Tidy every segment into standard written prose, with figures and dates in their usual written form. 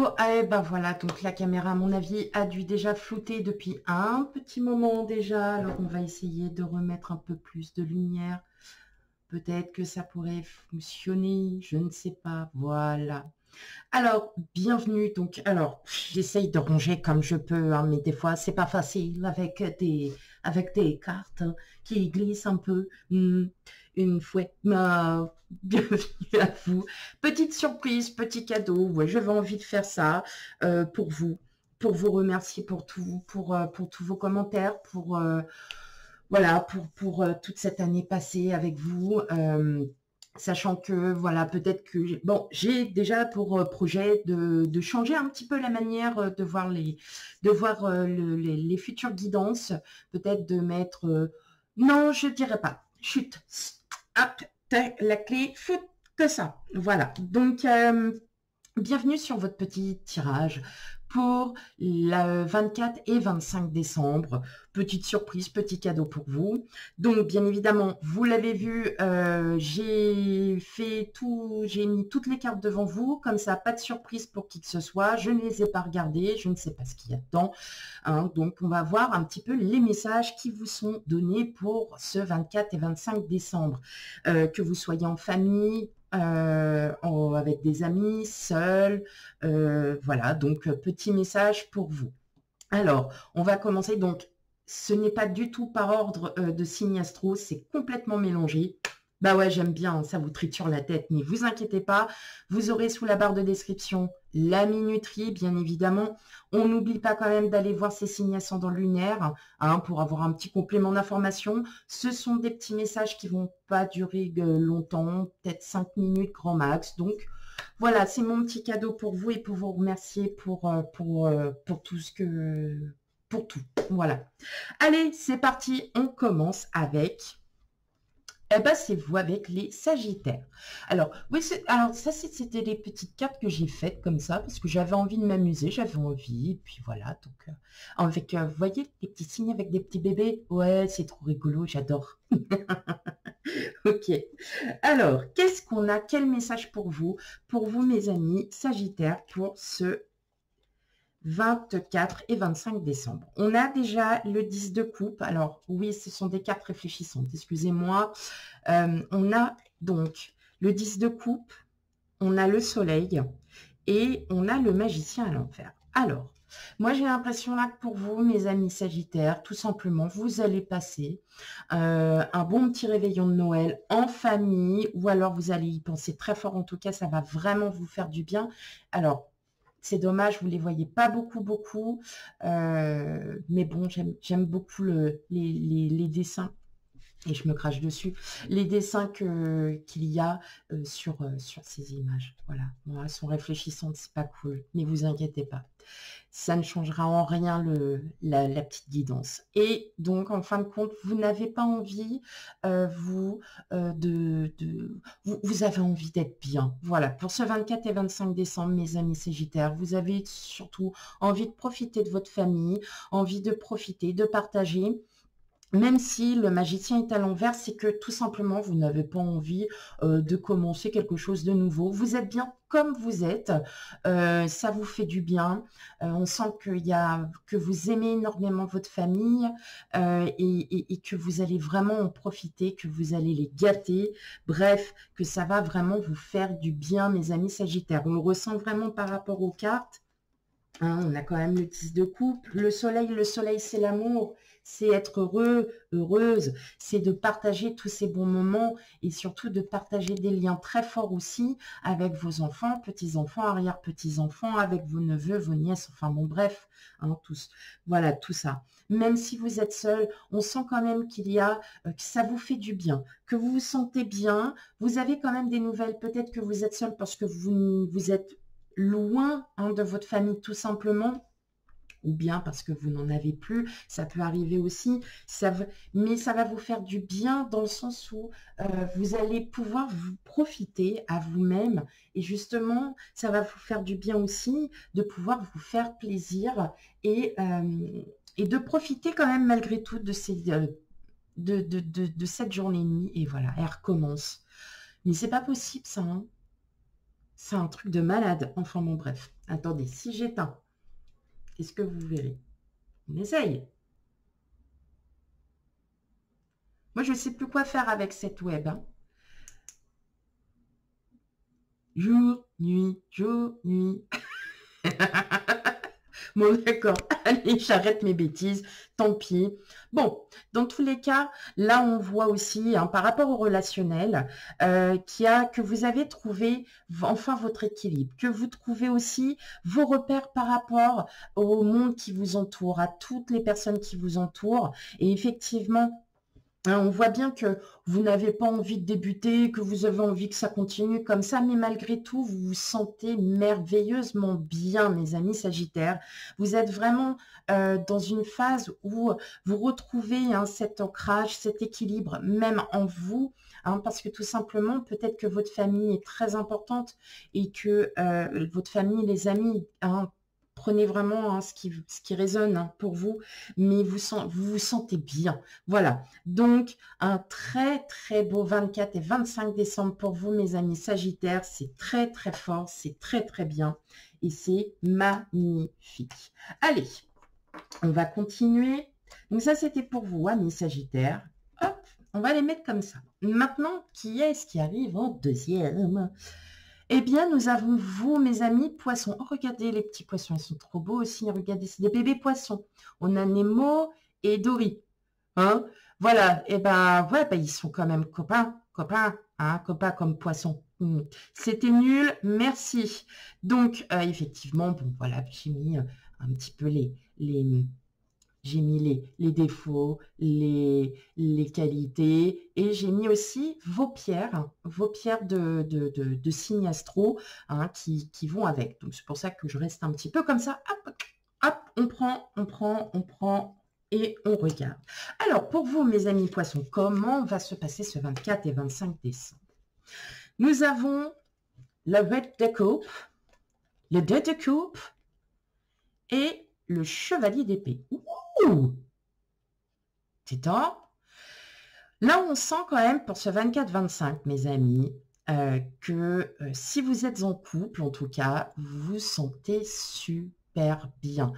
Allô, eh ben voilà, donc la caméra, à mon avis, a dû déjà flouter depuis un petit moment déjà. Alors, on va essayer de remettre un peu plus de lumière. Peut-être que ça pourrait fonctionner, je ne sais pas. Voilà. Alors, bienvenue. Donc, alors, j'essaye de ranger comme je peux, hein, mais des fois, c'est pas facile avec des cartes hein, qui glissent un peu. Une fois, bienvenue à vous. Petite surprise, petit cadeau. Ouais, j'avais envie de faire ça pour vous remercier pour tous vos commentaires, voilà, pour toute cette année passée avec vous. Sachant que voilà, peut-être que j'ai déjà pour projet de changer un petit peu la manière de voir les futures guidances, peut-être de mettre non, je dirais pas. Chut, hop, la clé, fout que ça. Voilà. Donc bienvenue sur votre petit tirage pour le 24 et 25 décembre. Petite surprise, petit cadeau pour vous. Donc, bien évidemment, vous l'avez vu, j'ai mis toutes les cartes devant vous. Comme ça, pas de surprise pour qui que ce soit. Je ne les ai pas regardées. Je ne sais pas ce qu'il y a dedans. Hein. Donc, on va voir un petit peu les messages qui vous sont donnés pour ce 24 et 25 décembre. Que vous soyez en famille, avec des amis, seul, voilà, donc petit message pour vous. Alors, on va commencer, donc ce n'est pas du tout par ordre de signe astro, c'est complètement mélangé. Bah ouais, j'aime bien, ça vous triture la tête, mais vous inquiétez pas, vous aurez sous la barre de description la minuterie, bien évidemment. On n'oublie pas quand même d'aller voir ces signes ascendants lunaires hein, pour avoir un petit complément d'information. Ce sont des petits messages qui vont pas durer longtemps, peut-être 5 minutes grand max. Donc voilà, c'est mon petit cadeau pour vous et pour vous remercier pour tout ce que... pour tout. Voilà. Allez, c'est parti, on commence avec... Eh ben, c'est vous avec les Sagittaires. Alors, oui, alors ça, c'était des petites cartes que j'ai faites comme ça, parce que j'avais envie de m'amuser, j'avais envie, et puis voilà. Donc, avec, vous voyez, les petits signes avec des petits bébés. Ouais, c'est trop rigolo, j'adore. Ok. Alors, qu'est-ce qu'on a? Quel message pour vous, mes amis Sagittaires, pour ce 24 et 25 décembre. On a déjà le 10 de coupe. Alors, oui, ce sont des cartes réfléchissantes, excusez-moi. On a donc le 10 de coupe, on a le soleil et on a le magicien à l'envers. Alors, moi, j'ai l'impression là que pour vous, mes amis Sagittaires, tout simplement, vous allez passer un bon petit réveillon de Noël en famille ou alors vous allez y penser très fort. En tout cas, ça va vraiment vous faire du bien. Alors, c'est dommage, vous ne les voyez pas beaucoup. Mais bon, j'aime beaucoup les dessins. Et je me crache dessus, les dessins qu'il y a sur ces images. Voilà, bon, elles sont réfléchissantes, c'est pas cool, mais vous inquiétez pas. Ça ne changera en rien la petite guidance. Et donc, en fin de compte, vous n'avez pas envie, vous avez envie d'être bien. Voilà, pour ce 24 et 25 décembre, mes amis Sagittaires, vous avez surtout envie de profiter de votre famille, envie de profiter, de partager. Même si le magicien est à l'envers, c'est que tout simplement, vous n'avez pas envie de commencer quelque chose de nouveau. Vous êtes bien comme vous êtes, ça vous fait du bien. On sent que vous aimez énormément votre famille et que vous allez vraiment en profiter, que vous allez les gâter. Bref, que ça va vraiment vous faire du bien, mes amis Sagittaires. On le ressent vraiment par rapport aux cartes. Hein, on a quand même le 10 de coupe. Le soleil, c'est l'amour. C'est être heureux, heureuse. C'est de partager tous ces bons moments et surtout de partager des liens très forts aussi avec vos enfants, petits-enfants, arrière-petits-enfants, avec vos neveux, vos nièces, enfin bon, bref, hein, tous. Voilà, tout ça. Même si vous êtes seul, on sent quand même que ça vous fait du bien, que vous vous sentez bien. Vous avez quand même des nouvelles. Peut-être que vous êtes seul parce que vous êtes loin hein, de votre famille tout simplement, ou bien parce que vous n'en avez plus, ça peut arriver aussi, mais ça va vous faire du bien dans le sens où vous allez pouvoir vous profiter à vous-même et justement, ça va vous faire du bien aussi de pouvoir vous faire plaisir et de profiter quand même malgré tout de cette journée-nuit et voilà, elle recommence. Mais c'est pas possible ça, hein. C'est un truc de malade. Enfin bon, bref. Attendez, si j'éteins, qu'est-ce que vous verrez? On essaye. Moi, je ne sais plus quoi faire avec cette web. Hein. Jour, nuit, jour, nuit. Bon, d'accord. Allez, j'arrête mes bêtises. Tant pis. Bon, dans tous les cas, là, on voit aussi, hein, par rapport au relationnel, que vous avez trouvé enfin votre équilibre, que vous trouvez aussi vos repères par rapport au monde qui vous entoure, à toutes les personnes qui vous entourent. Et effectivement, hein, on voit bien que vous n'avez pas envie de débuter, que vous avez envie que ça continue comme ça, mais malgré tout, vous vous sentez merveilleusement bien, mes amis Sagittaires. Vous êtes vraiment dans une phase où vous retrouvez hein, cet ancrage, cet équilibre, même en vous, hein, parce que tout simplement, peut-être que votre famille est très importante et que votre famille, les amis, hein, prenez vraiment hein, ce qui résonne hein, pour vous, mais vous vous sentez bien. Voilà. Donc, un très, très beau 24 et 25 décembre pour vous, mes amis Sagittaires. C'est très, très fort. C'est très, très bien. Et c'est magnifique. Allez, on va continuer. Donc, ça, c'était pour vous, amis Sagittaires. Hop, on va les mettre comme ça. Maintenant, qui est-ce qui arrive en deuxième ? Eh bien, nous avons vous, mes amis, poissons. Oh, regardez les petits poissons, ils sont trop beaux aussi. Regardez, c'est des bébés poissons. On a Nemo et Dory. Hein? Voilà, et ben, ouais, ben, ils sont quand même copains, hein, copains comme poissons. C'était nul, merci. Donc, effectivement, bon, voilà, j'ai mis un petit peu j'ai mis les défauts, les qualités, et j'ai mis aussi vos pierres de signes astro hein, qui vont avec. Donc, c'est pour ça que je reste un petit peu comme ça. Hop, hop, on prend, et on regarde. Alors, pour vous, mes amis poissons, comment va se passer ce 24 et 25 décembre? Nous avons la Reine de coupe, le 2 de coupe et le chevalier d'épée. C'est temps. Là, on sent quand même pour ce 24-25, mes amis, que si vous êtes en couple, en tout cas, vous vous sentez super bien.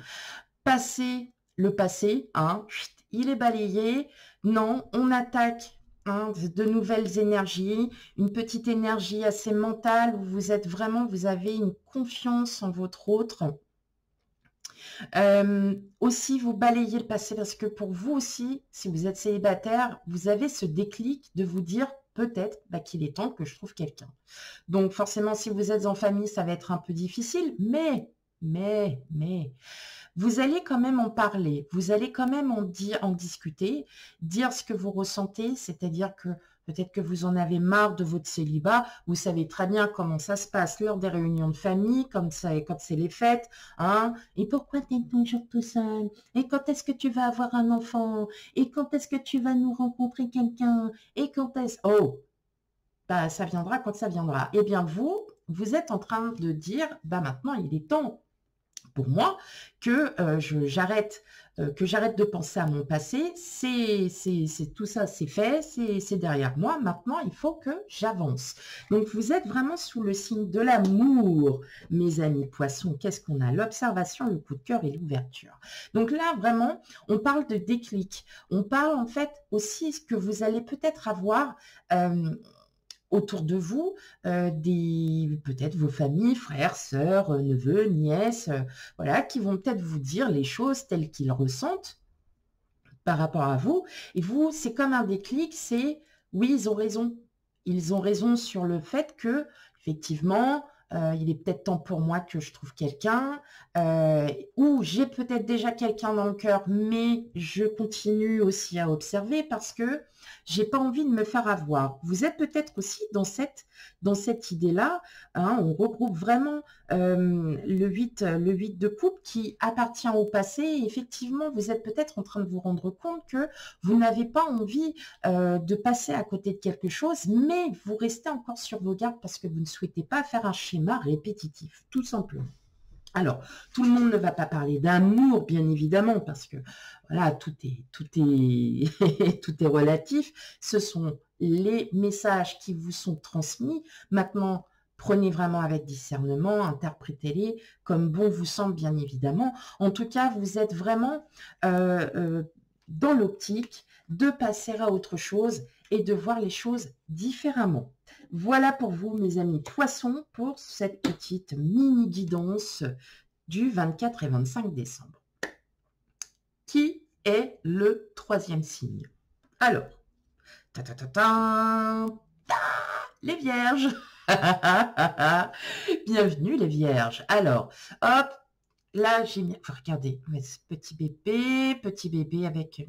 Passez le passé, hein, il est balayé. Non, on attaque hein, de nouvelles énergies, une petite énergie assez mentale où vous êtes vraiment, vous avez une confiance en votre autre. Aussi, vous balayez le passé parce que pour vous aussi, si vous êtes célibataire, vous avez ce déclic de vous dire peut-être bah, qu'il est temps que je trouve quelqu'un. Donc forcément, si vous êtes en famille, ça va être un peu difficile, mais vous allez quand même en parler, vous allez quand même en discuter, dire ce que vous ressentez, c'est-à-dire que peut-être que vous en avez marre de votre célibat, vous savez très bien comment ça se passe lors des réunions de famille, comme ça et quand c'est les fêtes, hein. Et pourquoi tu es toujours tout seul? Et quand est-ce que tu vas avoir un enfant? Et quand est-ce que tu vas nous rencontrer quelqu'un? Et quand est-ce... Oh, bah ça viendra quand ça viendra. Eh bien vous êtes en train de dire, bah maintenant il est temps pour moi que j'arrête de penser à mon passé, c'est tout ça, c'est fait, c'est derrière moi, maintenant il faut que j'avance. Donc vous êtes vraiment sous le signe de l'amour, mes amis poissons. Qu'est-ce qu'on a? L'observation, le coup de cœur et l'ouverture. Donc là vraiment, on parle de déclic, on parle en fait aussi que vous allez peut-être avoir autour de vous, peut-être vos familles, frères, sœurs, neveux, nièces, voilà, qui vont peut-être vous dire les choses telles qu'ils ressentent par rapport à vous. Et vous, c'est comme un déclic, c'est oui, ils ont raison. Ils ont raison sur le fait que, effectivement, il est peut-être temps pour moi que je trouve quelqu'un, ou j'ai peut-être déjà quelqu'un dans le cœur, mais je continue aussi à observer parce que j'ai pas envie de me faire avoir. Vous êtes peut-être aussi dans cette idée-là, hein, on regroupe vraiment le 8 de coupe qui appartient au passé. Et effectivement, vous êtes peut-être en train de vous rendre compte que vous n'avez pas envie de passer à côté de quelque chose, mais vous restez encore sur vos gardes parce que vous ne souhaitez pas faire un schéma répétitif, tout simplement. Alors, tout le monde ne va pas parler d'amour, bien évidemment, parce que voilà, tout est tout est relatif. Ce sont les messages qui vous sont transmis. Maintenant, Prenez vraiment avec discernement, interprétez-les comme bon vous semble, bien évidemment. En tout cas, vous êtes vraiment dans l'optique de passer à autre chose et de voir les choses différemment. Voilà pour vous, mes amis poissons, pour cette petite mini guidance du 24 et 25 décembre. Qui est le troisième signe? Alors, les vierges. Bienvenue les vierges. Alors, hop, là j'ai mis, regardez, petit bébé avec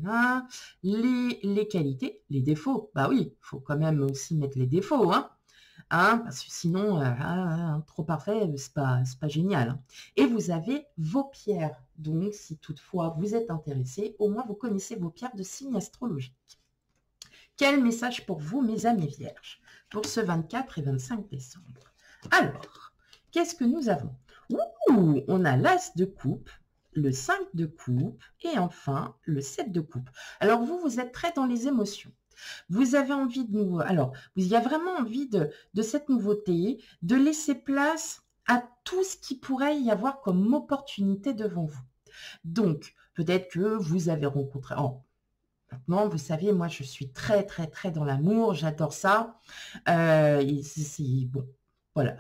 les qualités, les défauts. Bah oui, il faut quand même aussi mettre les défauts, hein. Parce que sinon, trop parfait, c'est pas génial. Hein. Et vous avez vos pierres. Donc, si toutefois vous êtes intéressé, au moins vous connaissez vos pierres de signe astrologique. Quel message pour vous, mes amis vierges, pour ce 24 et 25 décembre? Alors, qu'est-ce que nous avons? Ouh, on a l'As de coupe, le 5 de coupe et enfin le 7 de coupe. Alors, vous êtes très dans les émotions. Vous avez envie de nouveau. Alors, il y a vraiment envie de cette nouveauté, de laisser place à tout ce qui pourrait y avoir comme opportunité devant vous. Donc, peut-être que vous avez rencontré... Oh, maintenant, vous savez, moi, je suis très, très, très dans l'amour. J'adore ça. Bon, voilà.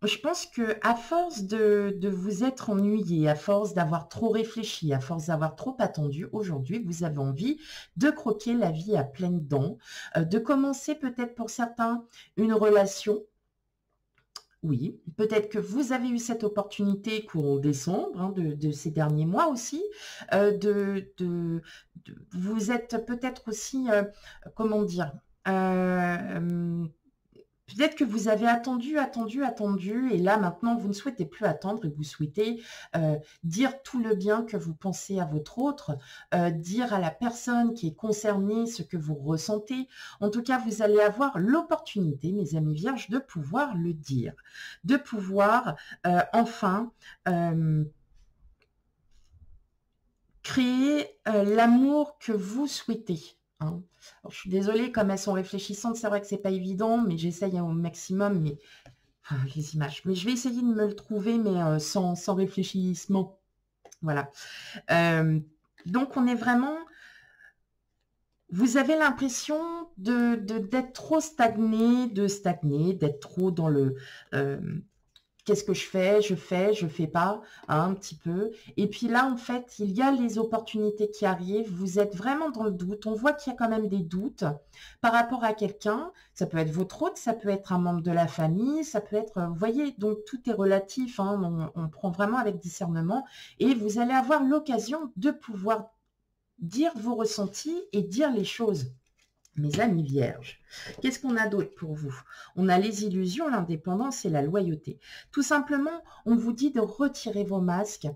Je pense que à force de vous être ennuyé, à force d'avoir trop réfléchi, à force d'avoir trop attendu, aujourd'hui, vous avez envie de croquer la vie à pleines dents, de commencer peut-être pour certains une relation. Oui, peut-être que vous avez eu cette opportunité courant décembre, hein, de ces derniers mois aussi, vous êtes peut-être aussi, comment dire, peut-être que vous avez attendu, et là maintenant vous ne souhaitez plus attendre et vous souhaitez dire tout le bien que vous pensez à votre autre, dire à la personne qui est concernée ce que vous ressentez. En tout cas, vous allez avoir l'opportunité, mes amis vierges, de pouvoir le dire, de pouvoir enfin créer l'amour que vous souhaitez. Hein. Alors, je suis désolée, comme elles sont réfléchissantes, c'est vrai que c'est pas évident, mais j'essaye au maximum, mais les images. Mais je vais essayer de me le trouver, mais sans réfléchissement. Voilà. Donc, on est vraiment... Vous avez l'impression d'être trop stagné, d'être trop dans le... Qu'est-ce que je fais? Je fais pas, hein, un petit peu. Et puis là, en fait, il y a les opportunités qui arrivent. Vous êtes vraiment dans le doute. On voit qu'il y a quand même des doutes par rapport à quelqu'un. Ça peut être votre hôte, ça peut être un membre de la famille, ça peut être... Vous voyez, donc tout est relatif. Hein, on prend vraiment avec discernement. Et vous allez avoir l'occasion de pouvoir dire vos ressentis et dire les choses. Mes amis vierges, qu'est-ce qu'on a d'autre pour vous? On a les illusions, l'indépendance et la loyauté. Tout simplement, on vous dit de retirer vos masques,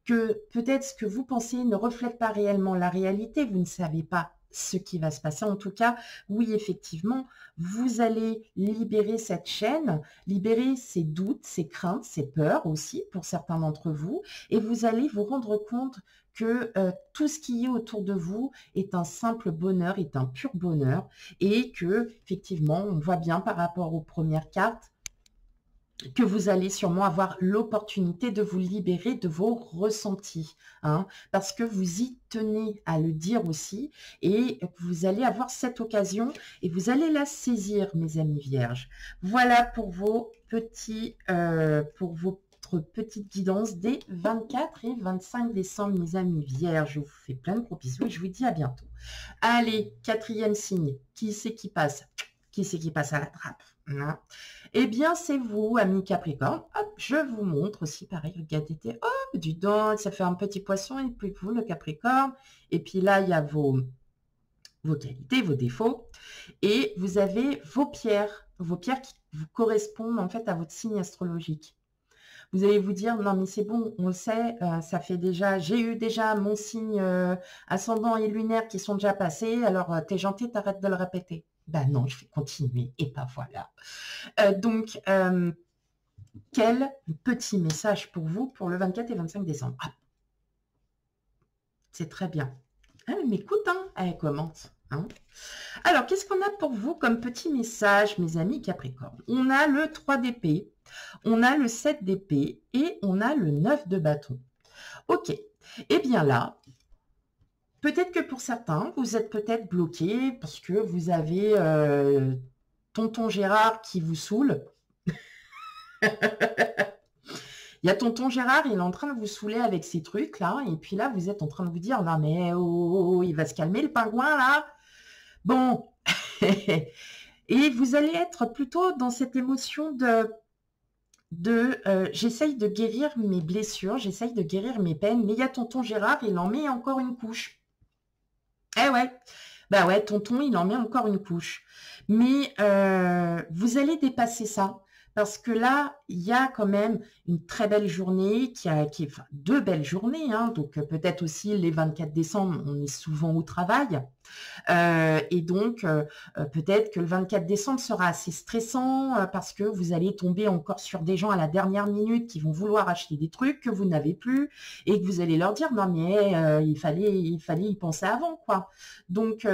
que peut-être ce que vous pensez ne reflète pas réellement la réalité, vous ne savez pas ce qui va se passer. En tout cas, oui, effectivement, vous allez libérer cette chaîne, libérer ces doutes, ces craintes, ces peurs aussi pour certains d'entre vous, et vous allez vous rendre compte que tout ce qui est autour de vous est un simple bonheur, est un pur bonheur, et que, effectivement, on voit bien par rapport aux premières cartes que vous allez sûrement avoir l'opportunité de vous libérer de vos ressentis, hein, parce que vous y tenez à le dire aussi, et vous allez avoir cette occasion, et vous allez la saisir, mes amis vierges. Voilà pour vos petits, petite guidance des 24 et 25 décembre, mes amis vierges. Je vous fais plein de gros bisous et je vous dis à bientôt. Allez, quatrième signe. Qui c'est qui passe? Qui c'est qui passe à la trappe? Hein? Eh bien, c'est vous, amis Capricorne. Hop, je vous montre aussi, pareil, regardez, hop, du dent, ça fait un petit poisson, et puis vous, le Capricorne. Et puis là, il y a vos qualités, vos défauts. Et vous avez vos pierres qui vous correspondent en fait à votre signe astrologique. Vous allez vous dire, non mais c'est bon, on le sait, ça fait déjà, j'ai eu déjà mon signe ascendant et lunaire qui sont déjà passés, alors t'es gentil, t'arrêtes de le répéter. Ben non, je vais continuer, et pas voilà. Donc, quel petit message pour vous pour le 24 et 25 décembre. Ah, c'est très bien. Elle m'écoute, hein, elle commente. hein. Alors, qu'est-ce qu'on a pour vous comme petit message, mes amis Capricorne? On a le 3 d'épée, on a le 7 d'épée et on a le 9 de bâton. Ok, eh bien là, peut-être que pour certains, vous êtes peut-être bloqué parce que vous avez tonton Gérard qui vous saoule. Il y a tonton Gérard, il est en train de vous saouler avec ces trucs-là, et puis là, vous êtes en train de vous dire, non mais oh, il va se calmer le pingouin, là. Bon, et vous allez être plutôt dans cette émotion de j'essaye de guérir mes blessures, j'essaye de guérir mes peines, mais il y a tonton Gérard, il en met encore une couche. Eh ouais, bah ouais, tonton, il en met encore une couche. Mais vous allez dépasser ça. Parce que là, il y a quand même une très belle journée, enfin, deux belles journées. Hein, donc peut-être aussi les 24 décembre, on est souvent au travail. Et donc, peut-être que le 24 décembre sera assez stressant parce que vous allez tomber encore sur des gens à la dernière minute qui vont vouloir acheter des trucs que vous n'avez plus et que vous allez leur dire, non mais il fallait y penser avant, quoi. Donc,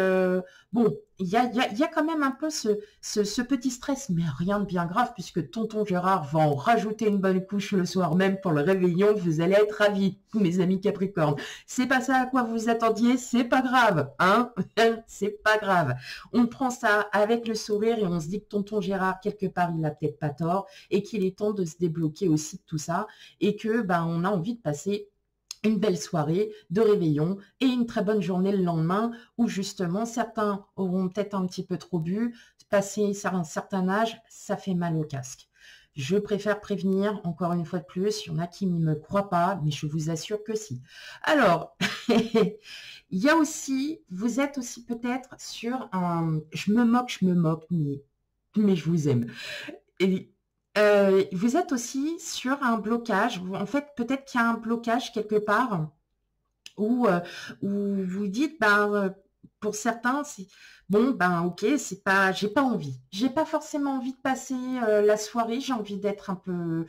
bon, il y a quand même un peu ce petit stress, mais rien de bien grave puisque tonton Gérard va en rajouter une bonne couche le soir même pour le réveillon. Vous allez être ravis, mes amis Capricorne. C'est pas ça à quoi vous attendiez, c'est pas grave, hein. C'est pas grave. On prend ça avec le sourire et on se dit que tonton Gérard, quelque part, il n'a peut-être pas tort et qu'il est temps de se débloquer aussi de tout ça et que ben, on a envie de passer une belle soirée de réveillon et une très bonne journée le lendemain où justement certains auront peut-être un petit peu trop bu, passé un certain âge, ça fait mal au casque. Je préfère prévenir, encore une fois de plus, il y en a qui ne me croient pas, mais je vous assure que si. Alors, il y a aussi, vous êtes aussi peut-être sur un... Je me moque, mais je vous aime. Et, vous êtes aussi sur un blocage. En fait, peut-être qu'il y a un blocage quelque part où vous dites, ben, pour certains, c'est bon, ben ok, c'est pas, j'ai pas envie. J'ai pas forcément envie de passer la soirée, j'ai envie d'être un peu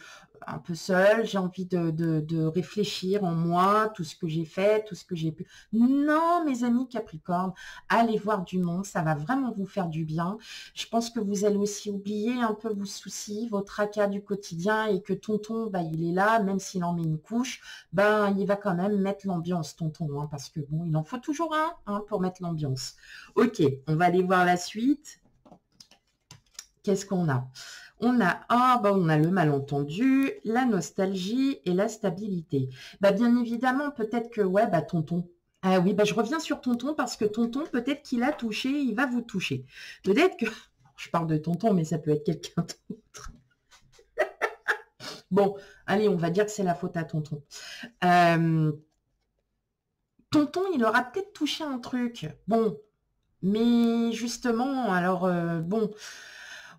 seule, j'ai envie de réfléchir en moi, tout ce que j'ai fait, tout ce que j'ai pu. Non, mes amis Capricorne, allez voir du monde, ça va vraiment vous faire du bien. Je pense que vous allez aussi oublier un peu vos soucis, vos tracas du quotidien et que tonton, bah, il est là, même s'il en met une couche, ben, il va quand même mettre l'ambiance, tonton, hein, parce que bon, il en faut toujours un hein, pour mettre l'ambiance. Ok, on va aller voir la suite. Qu'est-ce qu'on a? On a, on a le malentendu, la nostalgie et la stabilité. Bah, bien évidemment, peut-être que, ouais, bah, tonton. Ah oui, bah, je reviens sur tonton parce que tonton, peut-être qu'il a touché, il va vous toucher. Peut-être que, je parle de tonton, mais ça peut être quelqu'un d'autre. Bon, allez, on va dire que c'est la faute à tonton. Tonton, il aura peut-être touché un truc. Bon, mais justement, alors, bon,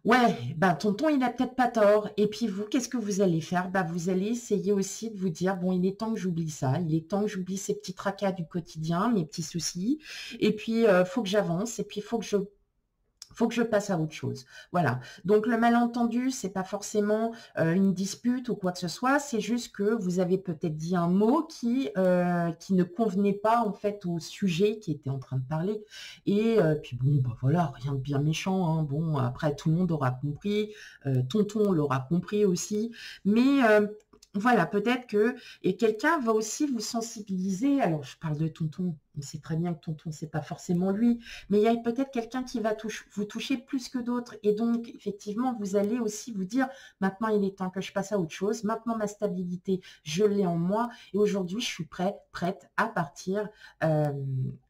ouais, ben tonton, il a peut-être pas tort. Et puis vous, qu'est-ce que vous allez faire? Bah, vous allez essayer aussi de vous dire, bon, il est temps que j'oublie ça. Il est temps que j'oublie ces petits tracas du quotidien, mes petits soucis. Et puis, faut que j'avance. Et puis, faut que je passe à autre chose. Voilà. Donc le malentendu, c'est pas forcément une dispute ou quoi que ce soit. C'est juste que vous avez peut-être dit un mot qui ne convenait pas en fait au sujet qui était en train de parler. Et puis bon, bah voilà, rien de bien méchant. Hein. Bon, après tout le monde aura compris, tonton l'aura compris aussi. Mais voilà, peut-être que et quelqu'un va aussi vous sensibiliser. Alors je parle de tonton. On sait très bien que tonton, c'est pas forcément lui. Mais il y a peut-être quelqu'un qui va vous toucher plus que d'autres. Et donc, effectivement, vous allez aussi vous dire, maintenant, il est temps que je passe à autre chose. Maintenant, ma stabilité, je l'ai en moi. Et aujourd'hui, je suis prête à partir, à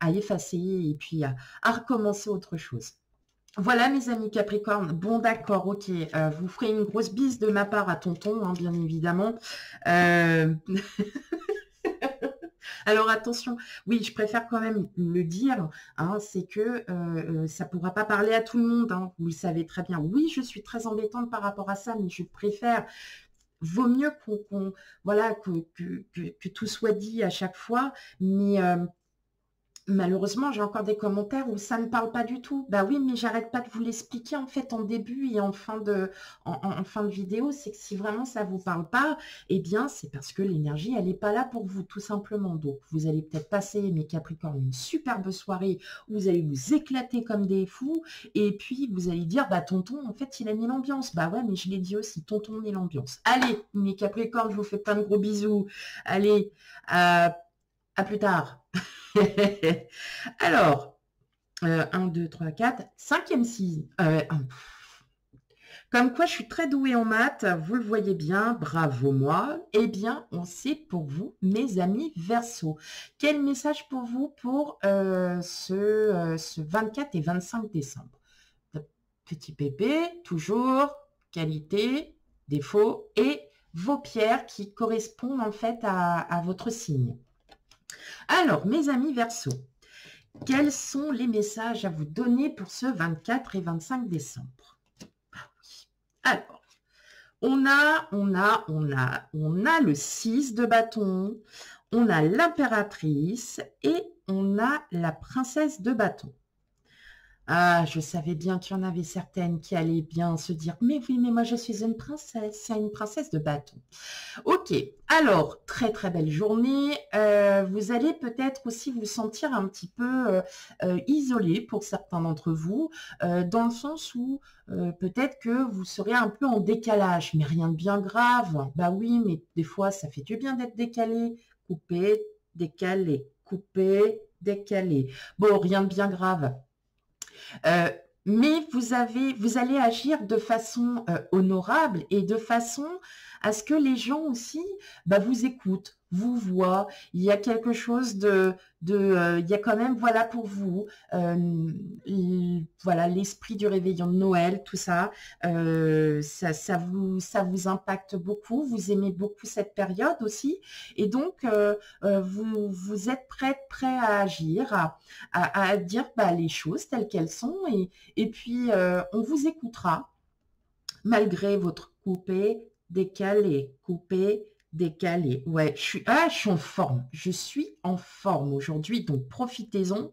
effacer et puis à recommencer autre chose. Voilà, mes amis Capricorne. Bon, d'accord, ok. Vous ferez une grosse bise de ma part à tonton, hein, bien évidemment. Alors attention, oui, je préfère quand même le dire, hein, c'est que ça ne pourra pas parler à tout le monde, hein, vous le savez très bien. Oui, je suis très embêtante par rapport à ça, mais je préfère, vaut mieux voilà, que tout soit dit à chaque fois, mais Malheureusement, j'ai encore des commentaires où ça ne parle pas du tout. Bah oui, mais j'arrête pas de vous l'expliquer en fait en début et en fin de vidéo. C'est que si vraiment ça vous parle pas, eh bien c'est parce que l'énergie, elle n'est pas là pour vous, tout simplement. Donc vous allez peut-être passer, mes Capricornes, une superbe soirée où vous allez vous éclater comme des fous. Et puis vous allez dire, bah tonton, en fait, il a mis l'ambiance. Bah ouais, mais je l'ai dit aussi, tonton met l'ambiance. Allez, mes Capricornes, je vous fais plein de gros bisous. Allez, à plus tard. Alors, 1, 2, 3, 4, 5e signe. Comme quoi, je suis très douée en maths, vous le voyez bien, bravo moi. Eh bien, on sait pour vous, mes amis Verseau. Quel message pour vous pour ce 24 et 25 décembre? Petit pépé, toujours, qualité, défaut et vos pierres qui correspondent en fait à votre signe. Alors, mes amis Verseau, quels sont les messages à vous donner pour ce 24 et 25 décembre? Alors, on a le 6 de bâton, on a l'impératrice et on a la princesse de bâton. Ah, je savais bien qu'il y en avait certaines qui allaient bien se dire « Mais oui, mais moi je suis une princesse de bâton. » Ok, alors, très très belle journée. Vous allez peut-être aussi vous sentir un petit peu isolé pour certains d'entre vous, dans le sens où peut-être que vous serez un peu en décalage, mais rien de bien grave. Bah oui, mais des fois, ça fait du bien d'être décalé. Couper, décaler, couper, décaler. Bon, rien de bien grave. Mais vous allez agir de façon honorable et de façon à ce que les gens aussi vous écoutent, vous voient. Il y a quelque chose il y a quand même, voilà, pour vous, voilà, l'esprit du réveillon de Noël, tout ça, ça vous impacte beaucoup. Vous aimez beaucoup cette période aussi, et donc vous êtes prêt à agir, à dire les choses telles qu'elles sont, et puis on vous écoutera malgré votre coupé, décalé, coupé, décalé. Ouais, je suis en forme. Je suis en forme aujourd'hui, donc profitez-en.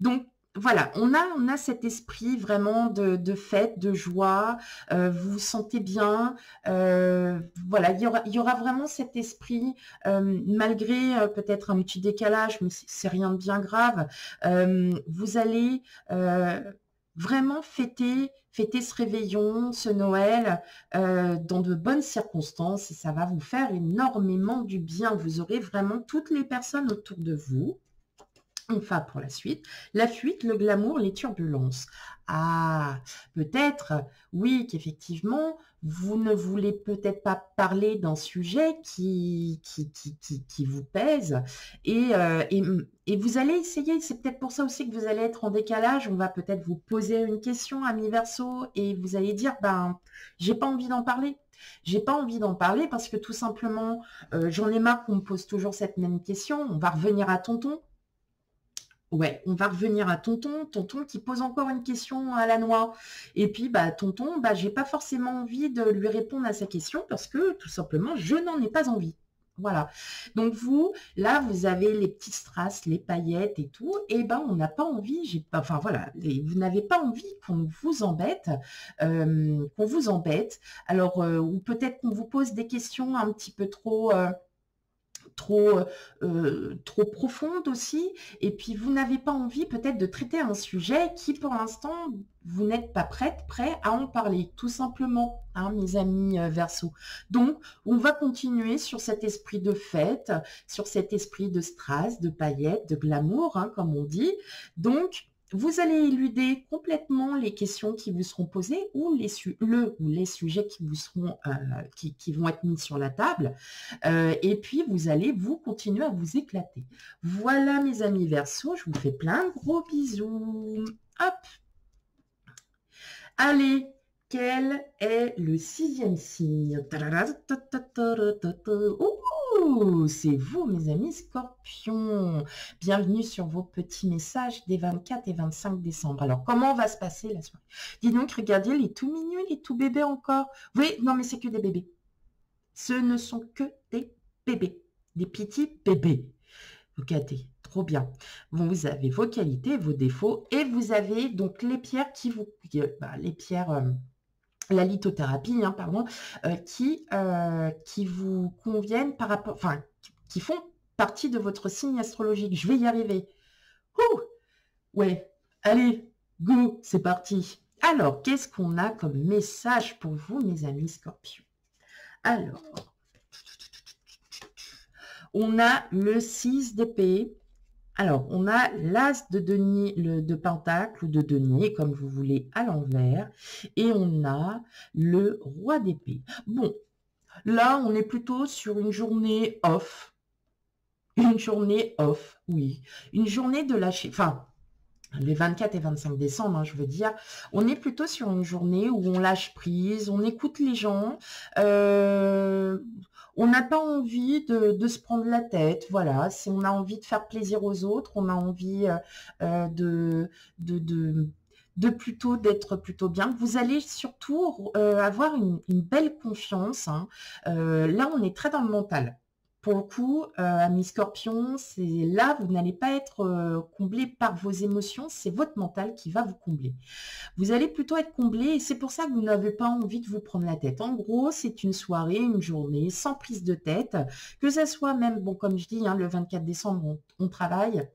Donc, voilà, on a cet esprit vraiment de fête, de joie, vous vous sentez bien, voilà, il y aura vraiment cet esprit, malgré peut-être un petit décalage, mais c'est rien de bien grave, vous allez vraiment fêter ce réveillon, ce Noël, dans de bonnes circonstances, et ça va vous faire énormément du bien. Vous aurez vraiment toutes les personnes autour de vous. Enfin, pour la suite, la fuite, le glamour, les turbulences. Ah, peut-être, oui, qu'effectivement, vous ne voulez peut-être pas parler d'un sujet qui vous pèse, et vous allez essayer, c'est peut-être pour ça aussi que vous allez être en décalage. On va peut-être vous poser une question, ami Verseau, et vous allez dire, j'ai pas envie d'en parler. J'ai pas envie d'en parler parce que tout simplement, j'en ai marre qu'on me pose toujours cette même question. On va revenir à tonton. Ouais, on va revenir à tonton qui pose encore une question à la noix. Et puis, tonton, j'ai pas forcément envie de lui répondre à sa question parce que, tout simplement, je n'en ai pas envie. Voilà. Donc, vous, là, vous avez les petits strass, les paillettes et tout. Et on n'a pas envie, enfin, voilà, vous n'avez pas envie qu'on vous embête, Alors, ou peut-être qu'on vous pose des questions un petit peu trop profonde aussi, et puis vous n'avez pas envie peut-être de traiter un sujet qui pour l'instant vous n'êtes pas prêt à en parler, tout simplement, hein, mes amis Verseau. Donc on va continuer sur cet esprit de fête, sur cet esprit de strass, de paillettes, de glamour, hein, comme on dit. Donc vous allez éluder complètement les questions qui vous seront posées ou les sujets qui vous seront qui vont être mis sur la table, et puis vous allez continuer à vous éclater. Voilà, mes amis Verseau, je vous fais plein de gros bisous. Hop. Allez, quel est le 6e signe? Ouh, c'est vous, mes amis Scorpions. Bienvenue sur vos petits messages des 24 et 25 décembre. Alors, comment va se passer la soirée? Dis donc, regardez, les tout mignons, les tout bébés encore. Oui, non, mais c'est que des bébés. Ce ne sont que des bébés, des petits bébés. Regardez, trop bien. Vous avez vos qualités, vos défauts, et vous avez donc les pierres les pierres, la lithothérapie, hein, pardon, qui vous conviennent par rapport, enfin, qui font partie de votre signe astrologique. Je vais y arriver. Ouh, ouais, allez, go, c'est parti. Alors, qu'est-ce qu'on a comme message pour vous, mes amis scorpions? Alors, on a le 6 d'épée. Alors, on a l'as de denier, de pentacle ou de denier, comme vous voulez, à l'envers. Et on a le roi d'épée. Bon, là, on est plutôt sur une journée off. Une journée off, oui. Une journée de lâcher, enfin, les 24 et 25 décembre, hein, je veux dire, on est plutôt sur une journée où on lâche prise, on écoute les gens, on n'a pas envie de se prendre la tête, voilà, si on a envie de faire plaisir aux autres, on a envie de, de, de, de plutôt d'être plutôt bien. Vous allez surtout avoir une belle confiance, hein. Là, on est très dans le mental. Pour le coup, amis scorpions, c'est là, vous n'allez pas être comblé par vos émotions, c'est votre mental qui va vous combler. Vous allez plutôt être comblé et c'est pour ça que vous n'avez pas envie de vous prendre la tête. En gros, c'est une soirée, une journée sans prise de tête, que ça soit même, bon, comme je dis, hein, le 24 décembre, on travaille.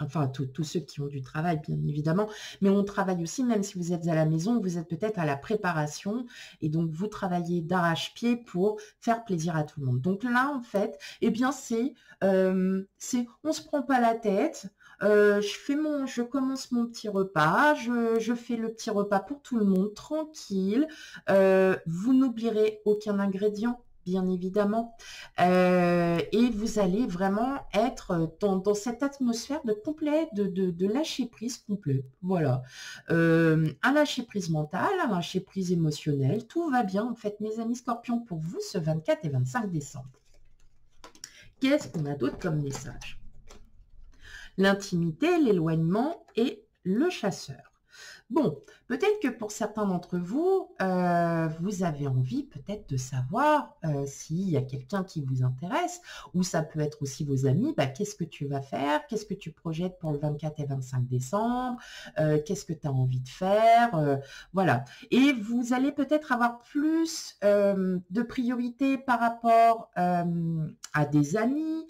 Enfin, tous ceux qui ont du travail, bien évidemment, mais on travaille aussi, même si vous êtes à la maison, vous êtes peut-être à la préparation, et donc vous travaillez d'arrache-pied pour faire plaisir à tout le monde. Donc là, en fait, eh bien, on se prend pas la tête, je commence mon petit repas, je fais le petit repas pour tout le monde, tranquille, vous n'oublierez aucun ingrédient, bien évidemment. Et vous allez vraiment être dans cette atmosphère de complet, de lâcher prise complet. Voilà. Un lâcher prise mental, un lâcher prise émotionnel. Tout va bien, en fait, mes amis scorpions, pour vous, ce 24 et 25 décembre. Qu'est-ce qu'on a d'autre comme message? L'intimité, l'éloignement et le chasseur. Bon, peut-être que pour certains d'entre vous, vous avez envie peut-être de savoir s'il y a quelqu'un qui vous intéresse, ou ça peut être aussi vos amis, bah, qu'est-ce que tu vas faire, qu'est-ce que tu projettes pour le 24 et 25 décembre, qu'est-ce que tu as envie de faire, voilà. Et vous allez peut-être avoir plus de priorité par rapport à des amis,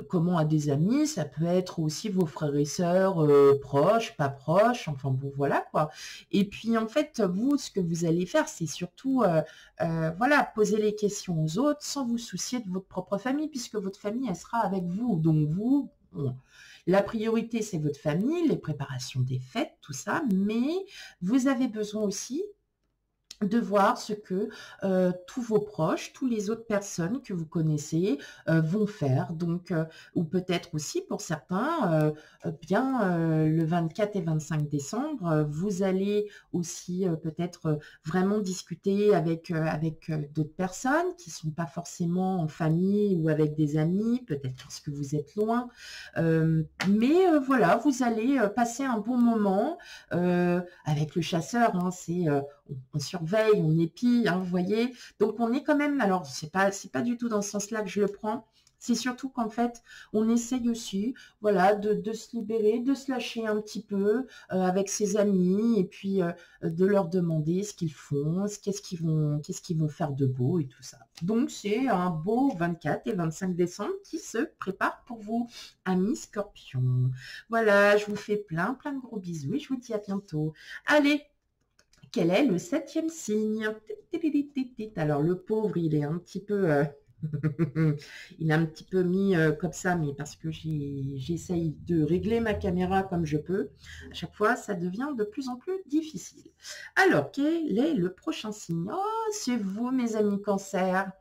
comment à des amis, ça peut être aussi vos frères et sœurs proches, pas proches, enfin bon voilà quoi. Et puis en fait, vous, ce que vous allez faire, c'est surtout voilà, poser les questions aux autres sans vous soucier de votre propre famille, puisque votre famille, elle sera avec vous. Donc vous, bon, la priorité, c'est votre famille, les préparations des fêtes, tout ça, mais vous avez besoin aussi de voir ce que tous vos proches, toutes les autres personnes que vous connaissez vont faire. Donc, ou peut-être aussi pour certains, le 24 et 25 décembre, vous allez aussi peut-être vraiment discuter avec d'autres personnes qui sont pas forcément en famille ou avec des amis, peut-être parce que vous êtes loin. Mais voilà, vous allez passer un bon moment avec le chasseur, hein, on surveille, on épie, hein, vous voyez. Donc on est quand même, alors c'est pas du tout dans ce sens-là que je le prends. C'est surtout qu'en fait, on essaye aussi, voilà, de se libérer, de se lâcher un petit peu avec ses amis et puis de leur demander ce qu'ils font, qu'est-ce qu'ils vont faire de beau et tout ça. Donc c'est un beau 24 et 25 décembre qui se prépare pour vous, amis scorpions. Voilà, je vous fais plein de gros bisous et je vous dis à bientôt. Allez, quel est le 7e signe? Alors, le pauvre, il est un petit peu... il a un petit peu mis comme ça, mais parce que j'essaye de régler ma caméra comme je peux. À chaque fois, ça devient de plus en plus difficile. Alors, quel est le prochain signe? Oh, c'est vous, mes amis Cancer.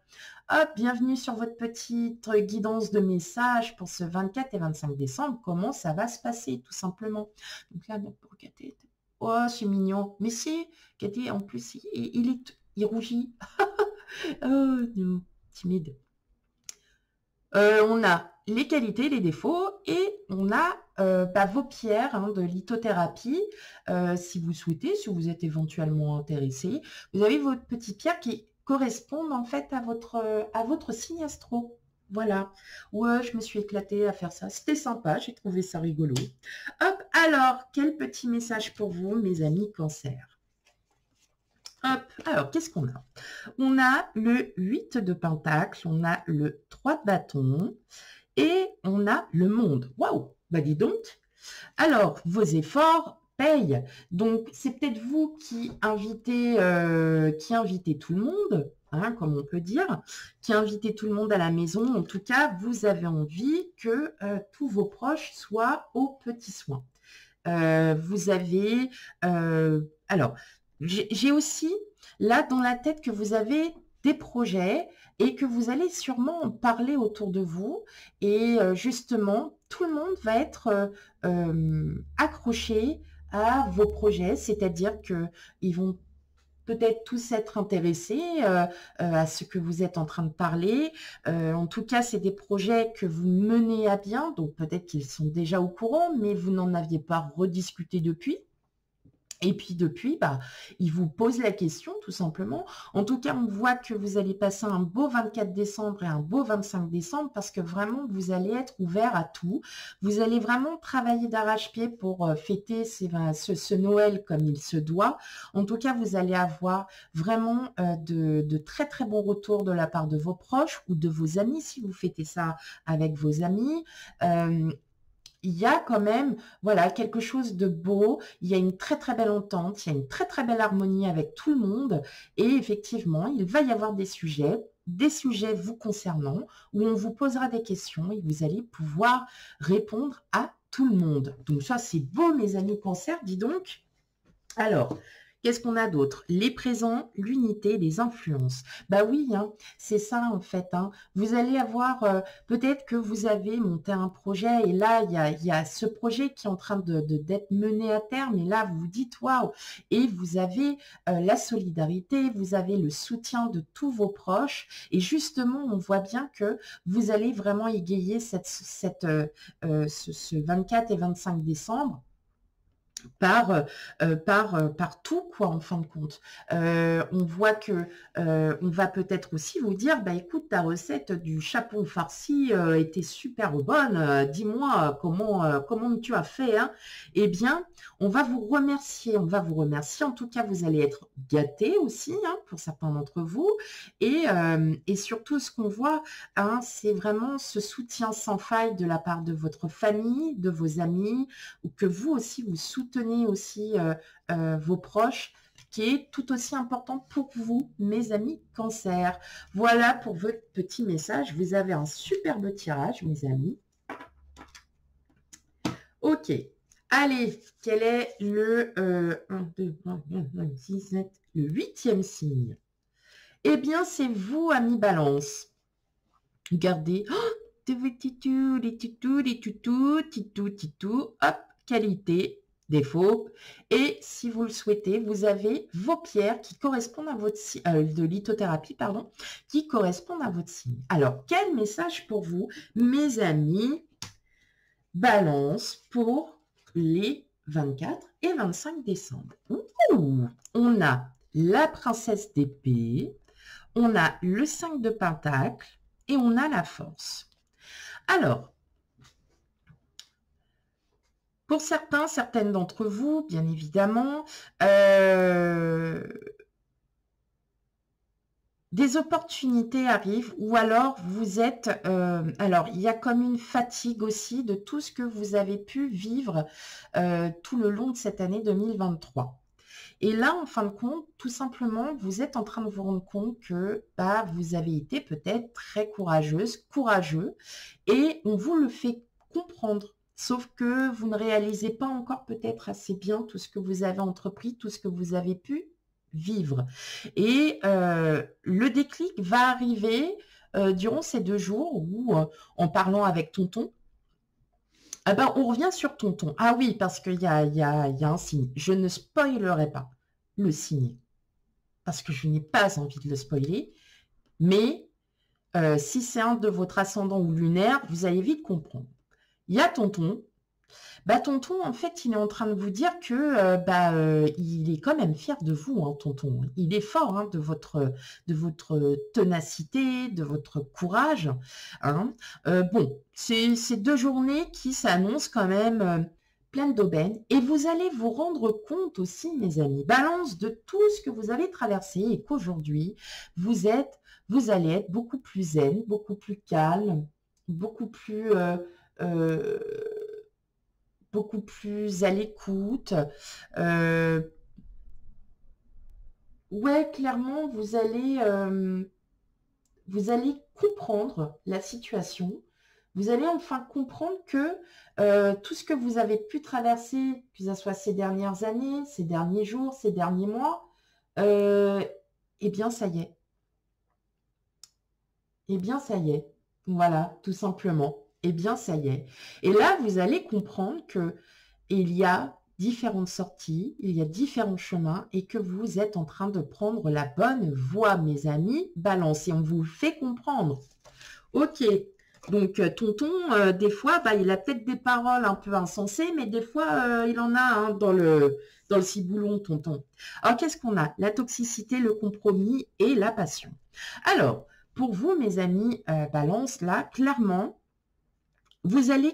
Hop, bienvenue sur votre petite guidance de messages pour ce 24 et 25 décembre. Comment ça va se passer, tout simplement. Donc là, pour Cathy, oh, c'est mignon. Mais si, Cathy, en plus, il rougit. Oh, non, timide. On a les qualités, les défauts et on a vos pierres hein, de lithothérapie. Si vous souhaitez, si vous êtes éventuellement intéressé, vous avez votre petite pierre qui correspond en fait à votre signe astro. Voilà. Ouais, je me suis éclatée à faire ça. C'était sympa, j'ai trouvé ça rigolo. Hop, alors, quel petit message pour vous, mes amis cancer. Hop, alors, qu'est-ce qu'on a? On a le 8 de pentacle, on a le 3 de bâton et on a le monde. Waouh, bah dis donc. Alors, vos efforts payent. Donc, c'est peut-être vous qui invitez tout le monde, hein, comme on peut dire, qui invitez tout le monde à la maison. En tout cas, vous avez envie que tous vos proches soient aux petits soins. Vous avez... alors, j'ai aussi là dans la tête que vous avez des projets et que vous allez sûrement en parler autour de vous. Et justement, tout le monde va être accroché à vos projets, c'est-à-dire qu'ils vont peut-être tous être intéressés à ce que vous êtes en train de parler. En tout cas, c'est des projets que vous menez à bien, donc peut-être qu'ils sont déjà au courant, mais vous n'en aviez pas rediscuté depuis. Et puis depuis, bah, il vous pose la question tout simplement. En tout cas, on voit que vous allez passer un beau 24 décembre et un beau 25 décembre parce que vraiment, vous allez être ouvert à tout. Vous allez vraiment travailler d'arrache-pied pour fêter ce Noël comme il se doit. En tout cas, vous allez avoir vraiment de très très bons retours de la part de vos proches ou de vos amis si vous fêtez ça avec vos amis. Il y a quand même, voilà, quelque chose de beau, il y a une très très belle entente, il y a une très très belle harmonie avec tout le monde et effectivement, il va y avoir des sujets vous concernant, où on vous posera des questions et vous allez pouvoir répondre à tout le monde. Donc ça, c'est beau, mes amis cancer, dis donc. Alors, qu'est-ce qu'on a d'autre? Les présents, l'unité, les influences. Bah oui, hein, c'est ça en fait. Hein. Vous allez avoir, peut-être que vous avez monté un projet et là, il y a ce projet qui est en train d'être mené à terme et là, vous vous dites waouh. Et vous avez la solidarité, vous avez le soutien de tous vos proches et justement, on voit bien que vous allez vraiment égayer ce 24 et 25 décembre par tout, quoi, en fin de compte. On voit que on va peut-être aussi vous dire, bah écoute, ta recette du chapon farci était super bonne, dis-moi comment tu as fait, hein? Eh bien, on va vous remercier, en tout cas, vous allez être gâtés aussi, hein, pour certains d'entre vous, et surtout, ce qu'on voit, hein, c'est vraiment ce soutien sans faille de la part de votre famille, de vos amis, ou que vous aussi, vous soutenez aussi vos proches, qui est tout aussi important pour vous, mes amis cancer. Voilà pour votre petit message. Vous avez un superbe tirage, mes amis. Ok. Allez, quel est le 1, 2, 3, 4, 5, 6, 7, le 8e signe? Eh bien, c'est vous, amis balance. Regardez. Hop, qualité, défaut. Et si vous le souhaitez, vous avez vos pierres qui correspondent à votre signe, de lithothérapie, pardon, qui correspondent à votre signe. Alors, quel message pour vous, mes amis balance, pour les 24 et 25 décembre? Ouh, on a la princesse d'épée, on a le 5 de pentacle et on a la force. Alors, pour certaines d'entre vous, bien évidemment, des opportunités arrivent ou alors vous êtes... alors, il y a comme une fatigue aussi de tout ce que vous avez pu vivre tout le long de cette année 2023. Et là, en fin de compte, tout simplement, vous êtes en train de vous rendre compte que bah, vous avez été peut-être très courageux, et on vous le fait comprendre. Sauf que vous ne réalisez pas encore peut-être assez bien tout ce que vous avez entrepris, tout ce que vous avez pu vivre. Et le déclic va arriver durant ces 2 jours où, en parlant avec tonton, ah ben, on revient sur tonton. Ah oui, parce qu'il y a un signe. Je ne spoilerai pas le signe, parce que je n'ai pas envie de le spoiler. Mais si c'est un de votre ascendant ou lunaire, vous allez vite comprendre. Il y a tonton. Bah, tonton, en fait, il est en train de vous dire que il est quand même fier de vous, hein, tonton. Il est fort, hein, de votre ténacité, de votre courage, hein. Bon, c'est 2 journées qui s'annoncent quand même pleines d'aubaine. Et vous allez vous rendre compte aussi, mes amis, balance, de tout ce que vous avez traversé et qu'aujourd'hui, vous allez être beaucoup plus zen, beaucoup plus calme, beaucoup plus... euh, beaucoup plus à l'écoute. Euh, ouais, clairement, vous allez comprendre la situation. Vous allez enfin comprendre que tout ce que vous avez pu traverser, que ce soit ces dernières années, ces derniers jours, ces derniers mois, euh, eh bien, ça y est. Eh bien, ça y est. Voilà, tout simplement. Eh bien, ça y est. Et là, vous allez comprendre que il y a différentes sorties, il y a différents chemins et que vous êtes en train de prendre la bonne voie, mes amis. Balance, et on vous le fait comprendre. Ok, donc tonton, des fois, il a peut-être des paroles un peu insensées, mais des fois, il en a hein, dans le ciboulon, tonton. Alors, qu'est-ce qu'on a? La toxicité, le compromis et la passion. Alors, pour vous, mes amis, balance, là, clairement, vous allez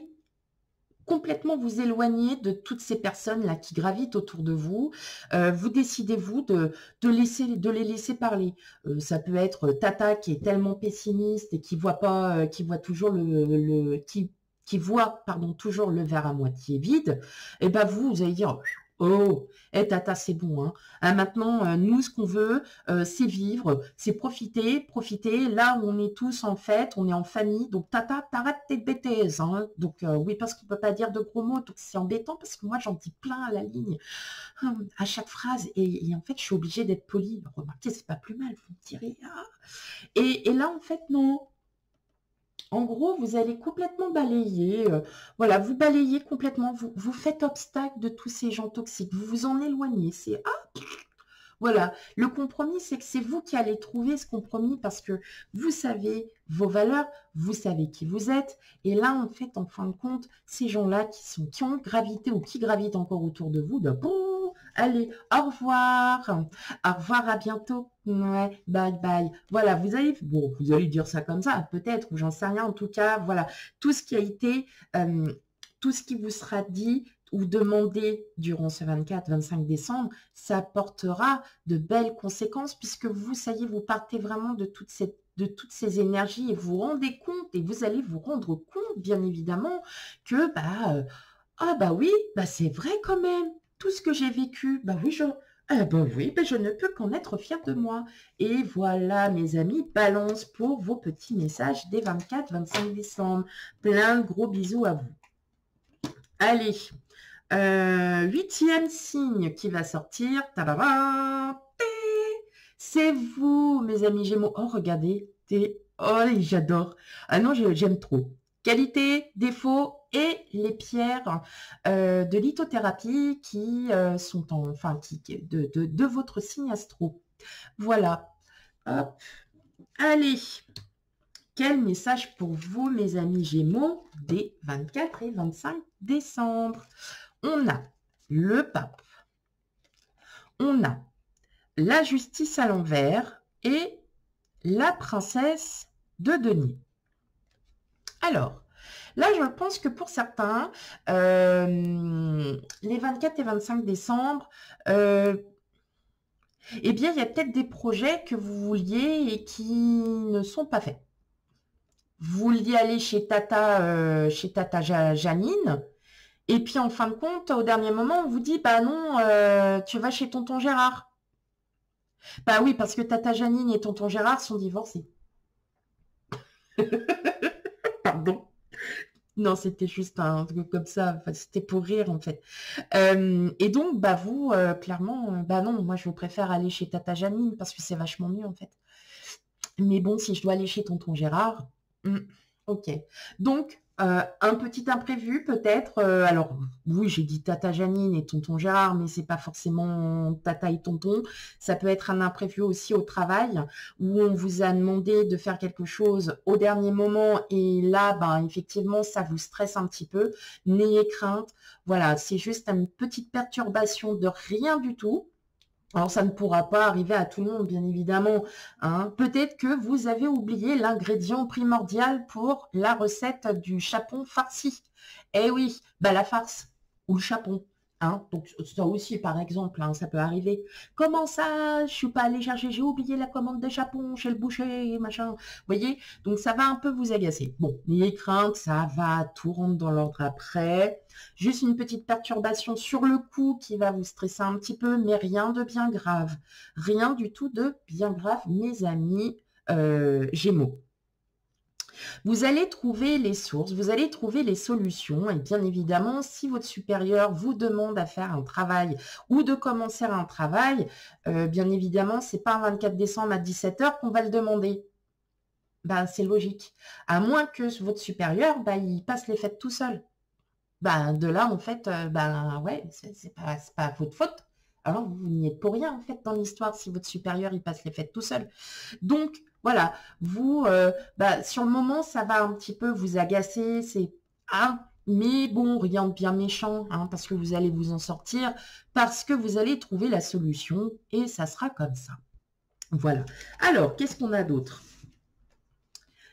complètement vous éloigner de toutes ces personnes-là qui gravitent autour de vous. Vous décidez, vous, de les laisser parler. Ça peut être Tata qui est tellement pessimiste et qui voit pas, qui voit toujours qui voit, pardon, toujours le verre à moitié vide. Et ben vous allez dire, oh, Tata, c'est bon, hein. Maintenant, nous, ce qu'on veut, c'est vivre, c'est profiter, profiter. Là où on est tous en fête, on est en famille. Donc, Tata, t'arrêtes tes bêtises, hein. Donc, oui, parce qu'on peut pas dire de gros mots. Donc, c'est embêtant parce que moi, j'en dis plein à la ligne, à chaque phrase. Et en fait, je suis obligée d'être polie. Remarquez, c'est pas plus mal, vous me direz. Ah. Et là, en fait, non. En gros, vous allez complètement balayer, voilà, vous balayez complètement, vous faites obstacle de tous ces gens toxiques, vous vous en éloignez. C'est voilà, le compromis, c'est que c'est vous qui allez trouver ce compromis parce que vous savez vos valeurs, vous savez qui vous êtes. Et là, en fait, en fin de compte, ces gens-là qui ont gravité ou qui gravitent encore autour de vous, de bon, allez, au revoir, à bientôt, ouais, bye bye. Voilà, vous allez dire ça comme ça, peut-être, ou j'en sais rien. En tout cas, voilà, tout ce qui a été, tout ce qui vous sera dit ou demandé durant ce 24-25 décembre, ça portera de belles conséquences puisque vous, ça y est, vous partez vraiment de toutes ces énergies et vous vous rendez compte et vous allez vous rendre compte, bien évidemment, que oui, c'est vrai quand même. Tout ce que j'ai vécu, je ne peux qu'en être fière de moi. Et voilà, mes amis, balance pour vos petits messages des 24-25 décembre. Plein de gros bisous à vous. Allez, 8e signe qui va sortir. C'est vous, mes amis Gémeaux. Oh, regardez. Oh, j'adore. Ah non, j'aime trop. Qualité, défaut et les pierres de lithothérapie qui sont de votre signe astro. Voilà. Hop. Allez. Quel message pour vous, mes amis Gémeaux, des 24 et 25 décembre? On a le pape, on a la justice à l'envers et la princesse de denier. Alors, là, je pense que pour certains, les 24 et 25 décembre, eh bien, il y a peut-être des projets que vous vouliez et qui ne sont pas faits. Vous vouliez aller chez Tata Janine, et puis en fin de compte, au dernier moment, on vous dit, bah non, tu vas chez tonton Gérard. Bah oui, parce que Tata Janine et tonton Gérard sont divorcés. Pardon. Non, c'était juste un truc comme ça. Enfin, c'était pour rire, en fait. Et donc, vous, clairement, non, moi, je vous préfère aller chez Tata Janine parce que c'est vachement mieux, en fait. Mais bon, si je dois aller chez tonton Gérard, ok. Donc, Un petit imprévu peut-être. Alors oui, j'ai dit tata Janine et tonton Gérard, mais c'est pas forcément tata et tonton. Ça peut être un imprévu aussi au travail où on vous a demandé de faire quelque chose au dernier moment et là, ben effectivement, ça vous stresse un petit peu. N'ayez crainte. Voilà, c'est juste une petite perturbation de rien du tout. Alors, ça ne pourra pas arriver à tout le monde, bien évidemment, hein. Peut-être que vous avez oublié l'ingrédient primordial pour la recette du chapon farci. Eh oui, bah la farce ou le chapon, hein. Donc, ça aussi, par exemple, hein, ça peut arriver. Comment ça, je suis pas allée chercher, j'ai oublié la commande de chapon chez le boucher, machin. Vous voyez? Donc, ça va un peu vous agacer. Bon, n'ayez crainte, ça va, tout rentre dans l'ordre après. Juste une petite perturbation sur le coup qui va vous stresser un petit peu, mais rien de bien grave. Rien du tout de bien grave, mes amis Gémeaux. Vous allez trouver les sources, vous allez trouver les solutions et bien évidemment, si votre supérieur vous demande à faire un travail ou de commencer un travail, bien évidemment, c'est pas un 24 décembre à 17 h qu'on va le demander. Ben, c'est logique. À moins que votre supérieur, ben, il passe les fêtes tout seul. Ben, de là, en fait, ben ouais, c'est pas votre faute. Alors, vous n'y êtes pour rien, en fait, dans l'histoire, si votre supérieur, il passe les fêtes tout seul. Donc, voilà, vous, bah, sur le moment, ça va un petit peu vous agacer, c'est, ah, mais bon, rien de bien méchant, hein, parce que vous allez vous en sortir, parce que vous allez trouver la solution, et ça sera comme ça. Voilà. Alors, qu'est-ce qu'on a d'autre?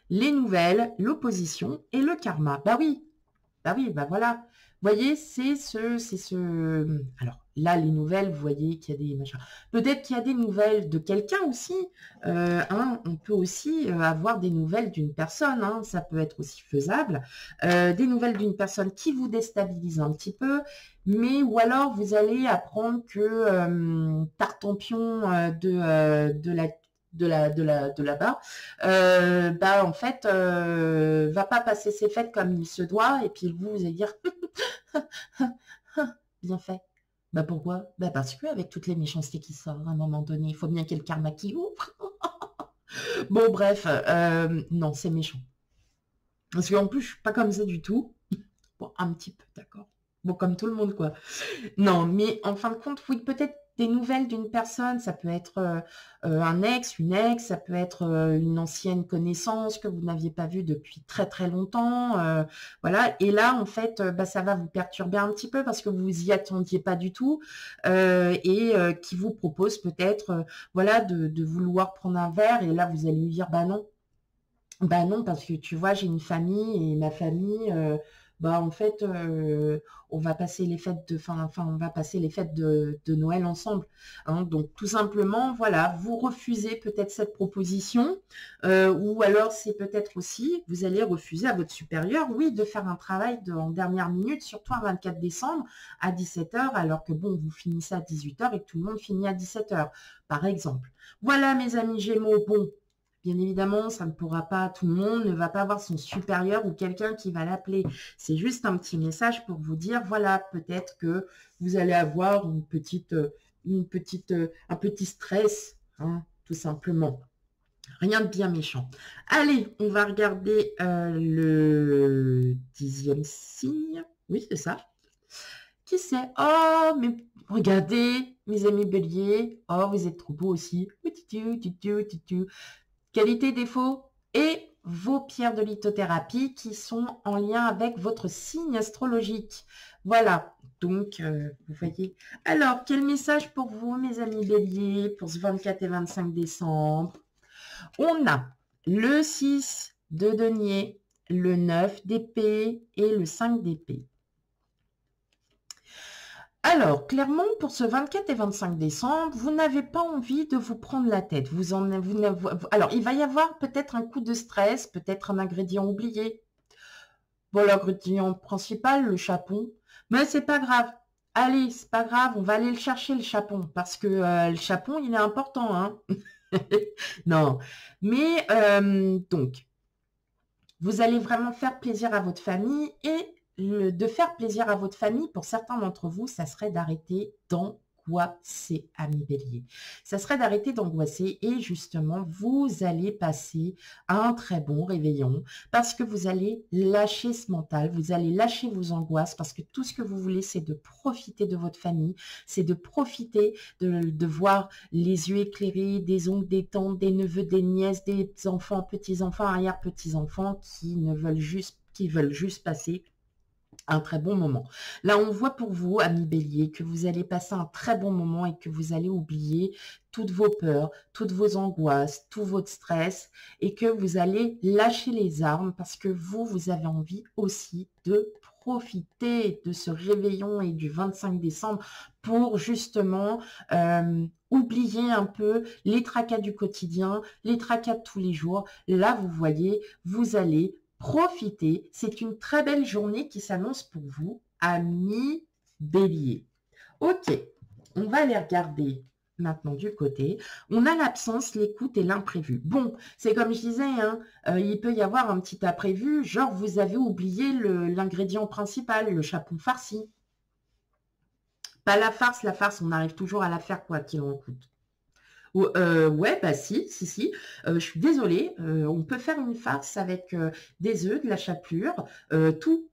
Les nouvelles, l'opposition et le karma. Bah oui, bah voilà. Vous voyez, Alors là, les nouvelles, vous voyez qu'il y a des machins. Peut-être qu'il y a des nouvelles de quelqu'un aussi. Hein, on peut aussi avoir des nouvelles d'une personne. Hein, ça peut être aussi faisable. Des nouvelles d'une personne qui vous déstabilise un petit peu. Mais ou alors vous allez apprendre que Tartampion de là-bas, bah en fait, va pas passer ses fêtes comme il se doit, et puis vous allez dire bien fait. Bah pourquoi? Bah parce que avec toutes les méchancetés qui sortent, à un moment donné, il faut bien qu'il y ait le karma qui ouvre. Bon bref, non, c'est méchant. Parce qu'en plus, je suis pas comme ça du tout. Bon, un petit peu, d'accord. Bon, comme tout le monde, quoi. Non, mais en fin de compte, oui, peut-être des nouvelles d'une personne, ça peut être un ex, une ex, ça peut être une ancienne connaissance que vous n'aviez pas vue depuis très très longtemps, voilà. Et là, en fait, bah, ça va vous perturber un petit peu parce que vous y attendiez pas du tout et qui vous propose peut-être, voilà, de vouloir prendre un verre et là, vous allez lui dire, bah non, parce que tu vois, j'ai une famille et ma famille, bah en fait, on va passer les fêtes on va passer les fêtes de Noël ensemble, hein. Donc tout simplement, voilà, vous refusez peut-être cette proposition, ou alors c'est peut-être aussi, vous allez refuser à votre supérieur, oui, de faire un travail en dernière minute, surtout un 24 décembre à 17 h, alors que bon, vous finissez à 18 h et que tout le monde finit à 17 h, par exemple. Voilà, mes amis Gémeaux, bon. Bien évidemment, ça ne pourra pas, tout le monde ne va pas avoir son supérieur ou quelqu'un qui va l'appeler. C'est juste un petit message pour vous dire, voilà, peut-être que vous allez avoir un petit stress, hein, tout simplement. Rien de bien méchant. Allez, on va regarder le 10e signe. Oui, c'est ça. Qui c'est? Oh, mais regardez, mes amis béliers. Oh, vous êtes trop beaux aussi. Qualité, défaut et vos pierres de lithothérapie qui sont en lien avec votre signe astrologique. Voilà, donc vous voyez. Alors, quel message pour vous, mes amis béliers, pour ce 24 et 25 décembre? On a le 6 de denier, le 9 d'épée et le 5 d'épée. Alors, clairement, pour ce 24 et 25 décembre, vous n'avez pas envie de vous prendre la tête. Alors, il va y avoir peut-être un coup de stress, peut-être un ingrédient oublié. Bon, l'ingrédient principal, le chapon. Mais c'est pas grave. Allez, c'est pas grave, on va aller le chercher, le chapon. Parce que le chapon, il est important, hein. Non. Mais, donc, vous allez vraiment faire plaisir à votre famille et de faire plaisir à votre famille, pour certains d'entre vous, ça serait d'arrêter d'en d'angoisser, amis bélier. Ça serait d'arrêter d'angoisser et justement, vous allez passer un très bon réveillon parce que vous allez lâcher ce mental, vous allez lâcher vos angoisses parce que tout ce que vous voulez, c'est de profiter de votre famille, c'est de profiter de voir les yeux éclairés, des oncles, des tantes, des neveux, des nièces, des enfants, petits-enfants, arrière-petits-enfants qui veulent juste passer un très bon moment. Là, on voit pour vous, amis bélier, que vous allez passer un très bon moment et que vous allez oublier toutes vos peurs, toutes vos angoisses, tout votre stress et que vous allez lâcher les armes parce que vous avez envie aussi de profiter de ce réveillon et du 25 décembre pour justement oublier un peu les tracas du quotidien, les tracas de tous les jours. Là, vous voyez, vous allez profitez, c'est une très belle journée qui s'annonce pour vous, amis bélier. Ok, on va aller regarder maintenant du côté. On a l'absence, l'écoute et l'imprévu. Bon, c'est comme je disais, hein, il peut y avoir un petit imprévu, genre vous avez oublié l'ingrédient principal, le chapon farci. Pas la farce, on arrive toujours à la faire quoi qu'il en coûte. Ouais, bah si. Je suis désolée. On peut faire une farce avec des œufs, de la chapelure, tout.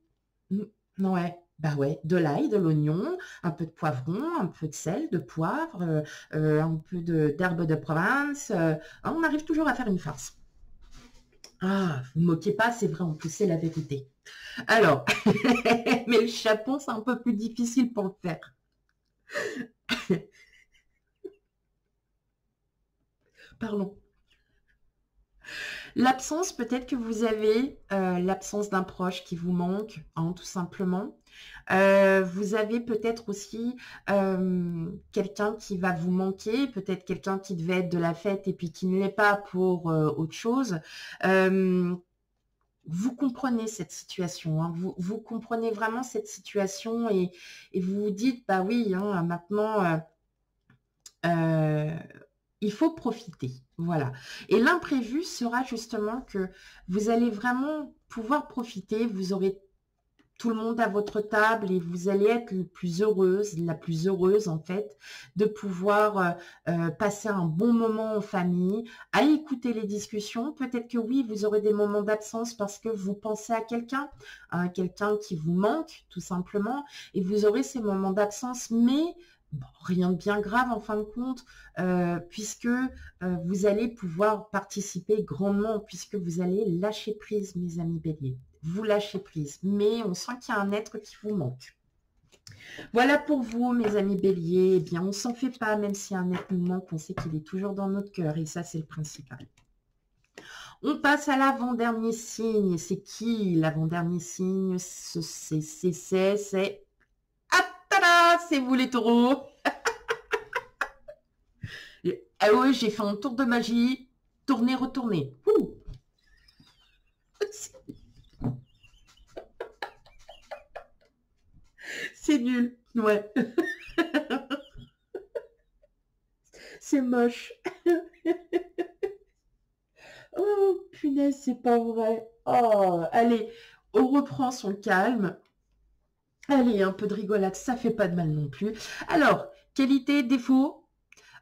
Ouais, bah ouais, de l'ail, de l'oignon, un peu de poivron, un peu de sel, de poivre, un peu d'herbe de Provence. On arrive toujours à faire une farce. Ah, vous ne moquez pas, c'est vrai, en plus c'est la vérité. Alors, mais le chapon, c'est un peu plus difficile pour le faire. Pardon. L'absence, peut-être que vous avez l'absence d'un proche qui vous manque, hein, tout simplement. Vous avez peut-être aussi quelqu'un qui va vous manquer, peut-être quelqu'un qui devait être de la fête et puis qui ne l'est pas pour autre chose. Vous comprenez cette situation, hein, vous comprenez vraiment cette situation et vous vous dites, bah oui, hein, maintenant... il faut profiter, voilà. Et l'imprévu sera justement que vous allez vraiment pouvoir profiter, vous aurez tout le monde à votre table et vous allez être la plus heureuse en fait, de pouvoir passer un bon moment en famille, à écouter les discussions. Peut-être que oui, vous aurez des moments d'absence parce que vous pensez à quelqu'un qui vous manque tout simplement, et vous aurez ces moments d'absence, mais bon, rien de bien grave en fin de compte, puisque vous allez pouvoir participer grandement, puisque vous allez lâcher prise, mes amis béliers. Vous lâchez prise, mais on sent qu'il y a un être qui vous manque. Voilà pour vous, mes amis béliers. Eh bien, on ne s'en fait pas, même si un être nous manque, on sait qu'il est toujours dans notre cœur, et ça, c'est le principal. On passe à l'avant-dernier signe. C'est qui l'avant-dernier signe? C'est... Ah, tada, c'est vous les taureaux. Ah oui, j'ai fait un tour de magie. Tourner, retourner. Ouh. C'est nul, ouais. C'est moche. Oh, punaise, c'est pas vrai. Oh, allez, on reprend son calme. Allez, un peu de rigolade, ça fait pas de mal non plus. Alors, qualité, défaut.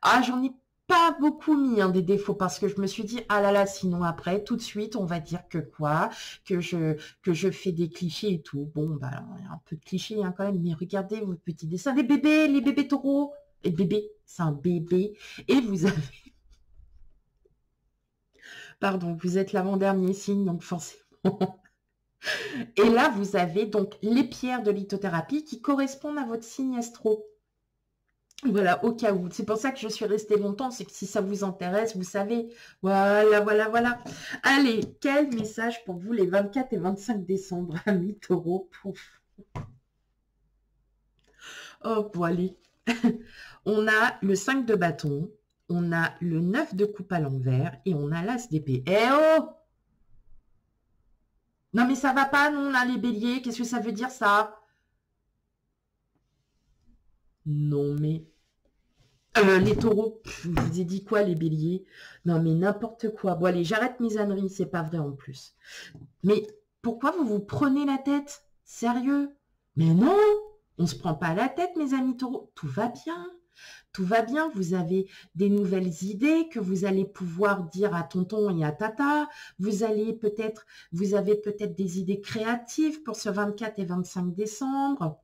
Ah, j'en ai pas beaucoup mis des défauts parce que je me suis dit, ah là là, sinon après, tout de suite, on va dire que quoi, que je fais des clichés et tout. Bon, bah, il y a un peu de clichés quand même, mais regardez vos petits dessins. Les bébés taureaux. Les bébés, c'est un bébé. Et vous avez... Pardon, vous êtes l'avant-dernier signe, donc forcément... Et là, vous avez donc les pierres de lithothérapie qui correspondent à votre signe astro. Voilà, au cas où. C'est pour ça que je suis restée longtemps, c'est que si ça vous intéresse, vous savez. Voilà. Allez, quel message pour vous les 24 et 25 décembre, amis taureaux? Pouf. Oh, bon, allez. On a le 5 de bâton, on a le 9 de coupe à l'envers et on a l'as d'épée. Eh oh! Non, mais ça va pas, non, là, les béliers. Qu'est-ce que ça veut dire, ça? Non, mais... les taureaux, je vous ai dit quoi, les béliers? Non, mais n'importe quoi. Bon, allez, j'arrête mes âneries, c'est pas vrai en plus. Mais pourquoi vous vous prenez la tête? Sérieux? Mais non, on se prend pas la tête, mes amis taureaux. Tout va bien. Tout va bien, vous avez des nouvelles idées que vous allez pouvoir dire à tonton et à tata. Vous avez peut-être des idées créatives pour ce 24 et 25 décembre.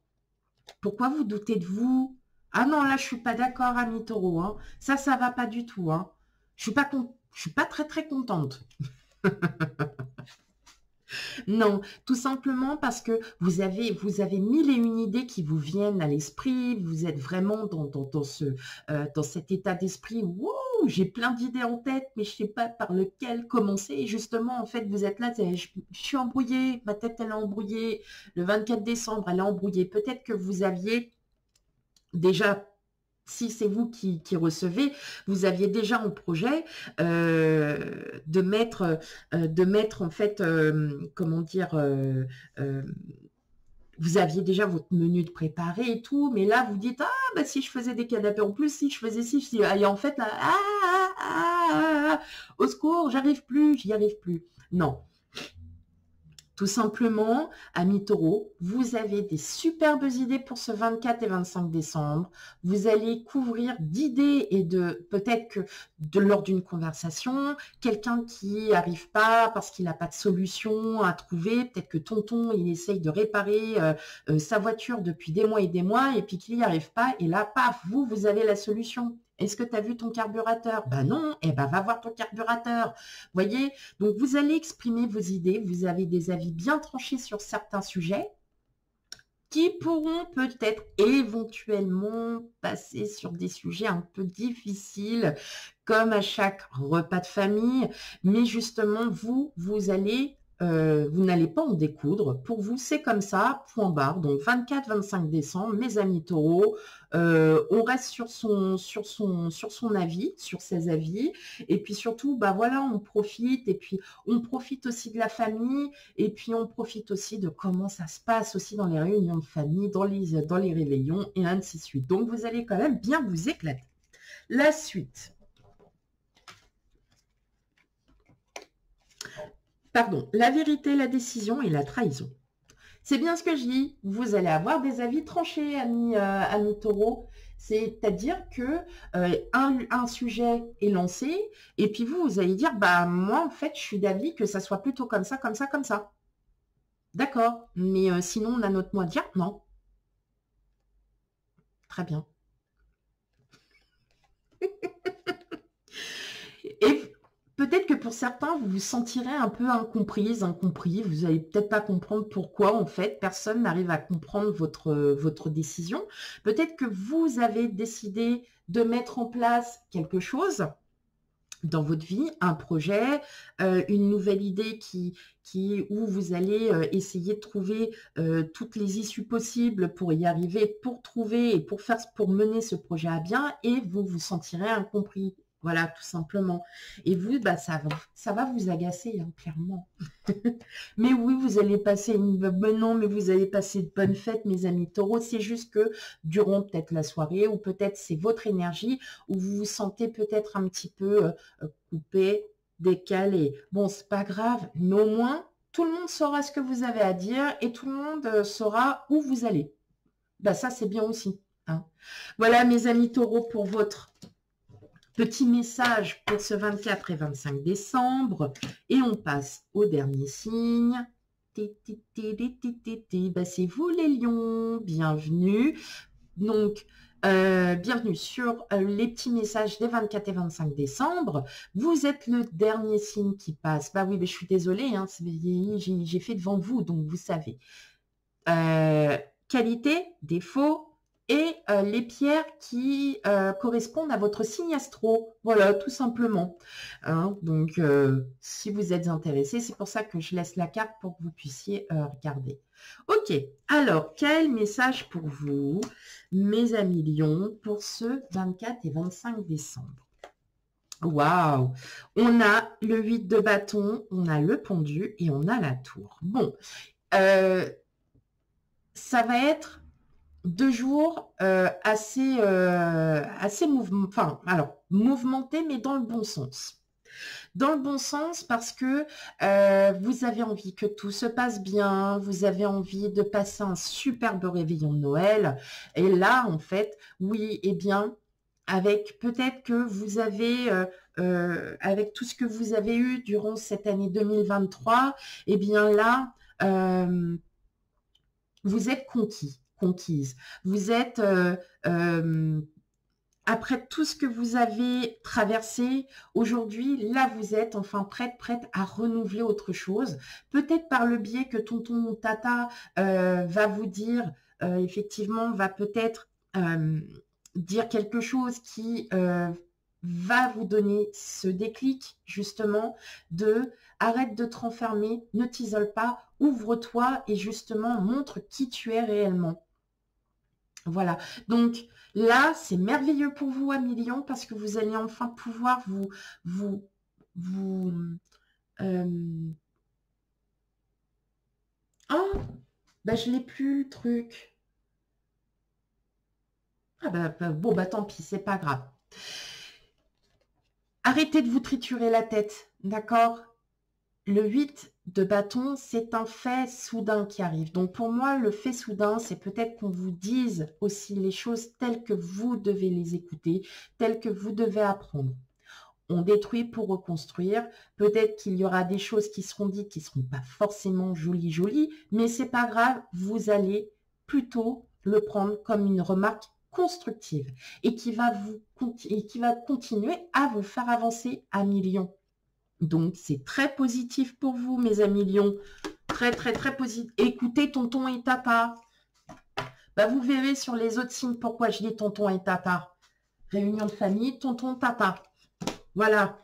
Pourquoi vous doutez de vous? Ah non, là, je suis pas d'accord, ami Taureau, hein. Ça va pas du tout, hein. Je suis pas très, très contente. Non, tout simplement parce que vous avez mille et une idées qui vous viennent à l'esprit. Vous êtes vraiment dans cet état d'esprit. Wow, j'ai plein d'idées en tête, mais je sais pas par lequel commencer. Et justement, en fait, vous êtes là, je suis embrouillée, ma tête elle est embrouillée. Le 24 décembre, elle est embrouillée. Peut-être que vous aviez déjà, si c'est vous qui recevez, vous aviez déjà en projet de mettre en fait, comment dire, vous aviez déjà votre menu de préparé et tout, mais là vous dites, ah bah si je faisais des canapés en plus, si je faisais ci, et en fait là, au secours, j'y arrive plus. Non. Tout simplement, amis taureaux, vous avez des superbes idées pour ce 24 et 25 décembre. Vous allez couvrir d'idées et peut-être que lors d'une conversation, quelqu'un qui n'arrive pas parce qu'il n'a pas de solution à trouver, peut-être que tonton, il essaye de réparer sa voiture depuis des mois et puis qu'il n'y arrive pas. Et là, paf, vous avez la solution. Est-ce que tu as vu ton carburateur? Ben non, eh ben va voir ton carburateur. Voyez, donc vous allez exprimer vos idées, vous avez des avis bien tranchés sur certains sujets qui pourront peut-être éventuellement passer sur des sujets un peu difficiles, comme à chaque repas de famille, mais justement, vous n'allez pas en découdre. Pour vous, c'est comme ça, point barre. Donc 24-25 décembre, mes amis taureaux, on reste sur son avis, sur ses avis, et puis surtout, bah voilà, on profite, et puis on profite aussi de la famille, et puis on profite aussi de comment ça se passe aussi dans les réunions de famille, dans les réveillons, et ainsi de suite. Donc vous allez quand même bien vous éclater. La suite. Pardon, la vérité, la décision et la trahison. C'est bien ce que je dis. Vous allez avoir des avis tranchés, amis taureaux. C'est-à-dire que un sujet est lancé, et puis vous allez dire, bah moi, en fait, je suis d'avis que ça soit plutôt comme ça, comme ça, comme ça. D'accord, mais sinon, on a notre mot à dire. Non. Très bien. Et peut-être que pour certains, vous vous sentirez un peu incomprise, incompris. Vous n'allez peut-être pas comprendre pourquoi, en fait. Personne n'arrive à comprendre votre décision. Peut-être que vous avez décidé de mettre en place quelque chose dans votre vie, un projet, une nouvelle idée où vous allez essayer de trouver toutes les issues possibles pour y arriver, pour trouver et pour mener ce projet à bien, et vous vous sentirez incompris. Voilà, tout simplement. Et vous, bah, ça va vous agacer, hein, clairement. Mais oui, vous allez passer vous allez passer de bonnes fêtes, mes amis taureaux. C'est juste que durant peut-être la soirée, ou peut-être c'est votre énergie, où vous vous sentez peut-être un petit peu coupé, décalé. Bon, c'est pas grave, mais au moins, tout le monde saura ce que vous avez à dire et tout le monde saura où vous allez. Bah, ça, c'est bien aussi, hein. Voilà, mes amis taureaux, pour votre petit message pour ce 24 et 25 décembre. Et on passe au dernier signe. Bah, c'est vous les lions, bienvenue. Donc, bienvenue sur les petits messages des 24 et 25 décembre. Vous êtes le dernier signe qui passe. Bah oui, mais je suis désolée, hein, j'ai fait devant vous, donc vous savez. Qualité, défaut, et les pierres qui correspondent à votre signe astro. Voilà, tout simplement. Hein, donc, si vous êtes intéressé, c'est pour ça que je laisse la carte pour que vous puissiez regarder. Ok, alors, quel message pour vous, mes amis lions, pour ce 24 et 25 décembre? Waouh! On a le 8 de bâton, on a le pendu et on a la tour. Bon, ça va être 2 jours assez mouvementés, mais dans le bon sens. dans le bon sens parce que vous avez envie que tout se passe bien, vous avez envie de passer un superbe réveillon de Noël. Et là, en fait, oui, eh bien, avec peut-être que vous avez, avec tout ce que vous avez eu durant cette année 2023, eh bien là, vous êtes conquise. Vous êtes, après tout ce que vous avez traversé, aujourd'hui, là, vous êtes enfin prête à renouveler autre chose. Peut-être par le biais que tonton ou tata va vous dire, effectivement, va peut-être dire quelque chose qui va vous donner ce déclic, justement, de arrête de te renfermer, ne t'isole pas, ouvre-toi et justement montre qui tu es réellement. Voilà. Donc là, c'est merveilleux pour vous à millions parce que vous allez enfin pouvoir vous, oh, bah je l'ai plus le truc. Ah bon, bah tant pis, c'est pas grave. Arrêtez de vous triturer la tête, d'accord? Le 8 de bâton, c'est un fait soudain qui arrive. Donc pour moi, le fait soudain, c'est peut-être qu'on vous dise aussi les choses telles que vous devez les écouter, telles que vous devez apprendre. On détruit pour reconstruire. Peut-être qu'il y aura des choses qui seront dites qui ne seront pas forcément jolies, mais c'est pas grave, vous allez plutôt le prendre comme une remarque constructive et qui va continuer à vous faire avancer à millions. Donc, c'est très positif pour vous, mes amis lions. Très, très, très positif. Écoutez, tonton et tata. Bah, vous verrez sur les autres signes pourquoi je dis tonton et tata. Réunion de famille, tonton, tata. Voilà.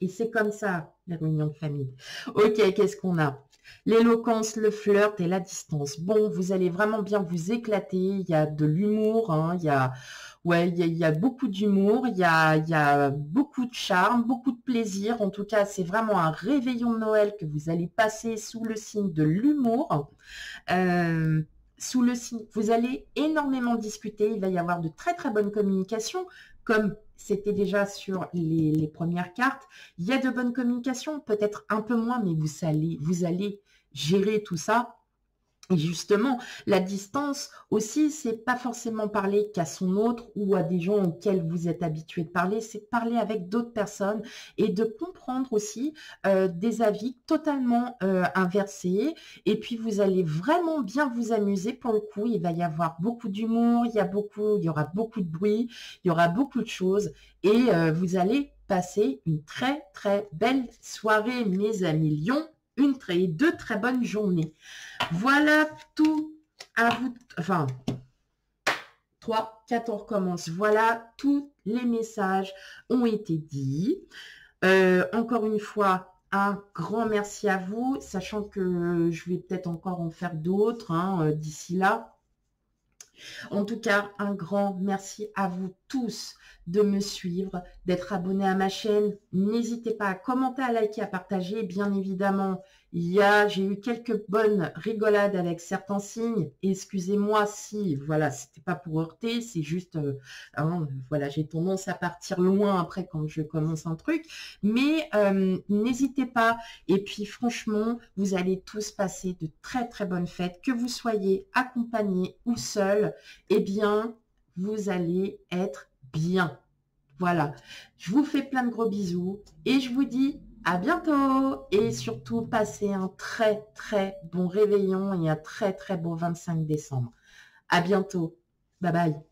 Et c'est comme ça, la réunion de famille. Ok, qu'est-ce qu'on a? L'éloquence, le flirt et la distance. Bon, vous allez vraiment bien vous éclater. Il y a de l'humour, hein. Il y a beaucoup d'humour. Il y a beaucoup de charme, beaucoup de plaisir. En tout cas, c'est vraiment un réveillon de Noël que vous allez passer sous le signe de l'humour. Sous le signe, vous allez énormément discuter. Il va y avoir de très, très bonnes communications, comme c'était déjà sur les premières cartes. Il y a de bonnes communications, peut-être un peu moins, mais vous allez gérer tout ça. Et justement, la distance aussi, c'est pas forcément parler qu'à son autre ou à des gens auxquels vous êtes habitué de parler, c'est de parler avec d'autres personnes et de comprendre aussi des avis totalement inversés. Et puis, vous allez vraiment bien vous amuser. Pour le coup, il va y avoir beaucoup d'humour, il y aura beaucoup de bruit, il y aura beaucoup de choses et vous allez passer une très, très belle soirée, mes amis lions. Deux très bonnes journées. Voilà tout à vous. Enfin, 3, 4, on recommence. Voilà, tous les messages ont été dits. Encore une fois, un grand merci à vous, sachant que je vais peut-être encore en faire d'autres d'ici là. En tout cas, un grand merci à vous tous de me suivre, d'être abonnés à ma chaîne. N'hésitez pas à commenter, à liker, à partager. Bien évidemment, j'ai eu quelques bonnes rigolades avec certains signes. Excusez-moi si, voilà, c'était pas pour heurter, c'est juste, voilà, j'ai tendance à partir loin après quand je commence un truc. Mais n'hésitez pas. Et puis, franchement, vous allez tous passer de très, très bonnes fêtes. Que vous soyez accompagnés ou seuls, eh bien, vous allez être bien. Voilà. Je vous fais plein de gros bisous et je vous dis à bientôt. Et surtout, passez un très, très bon réveillon et un très, très beau 25 décembre. À bientôt. Bye bye.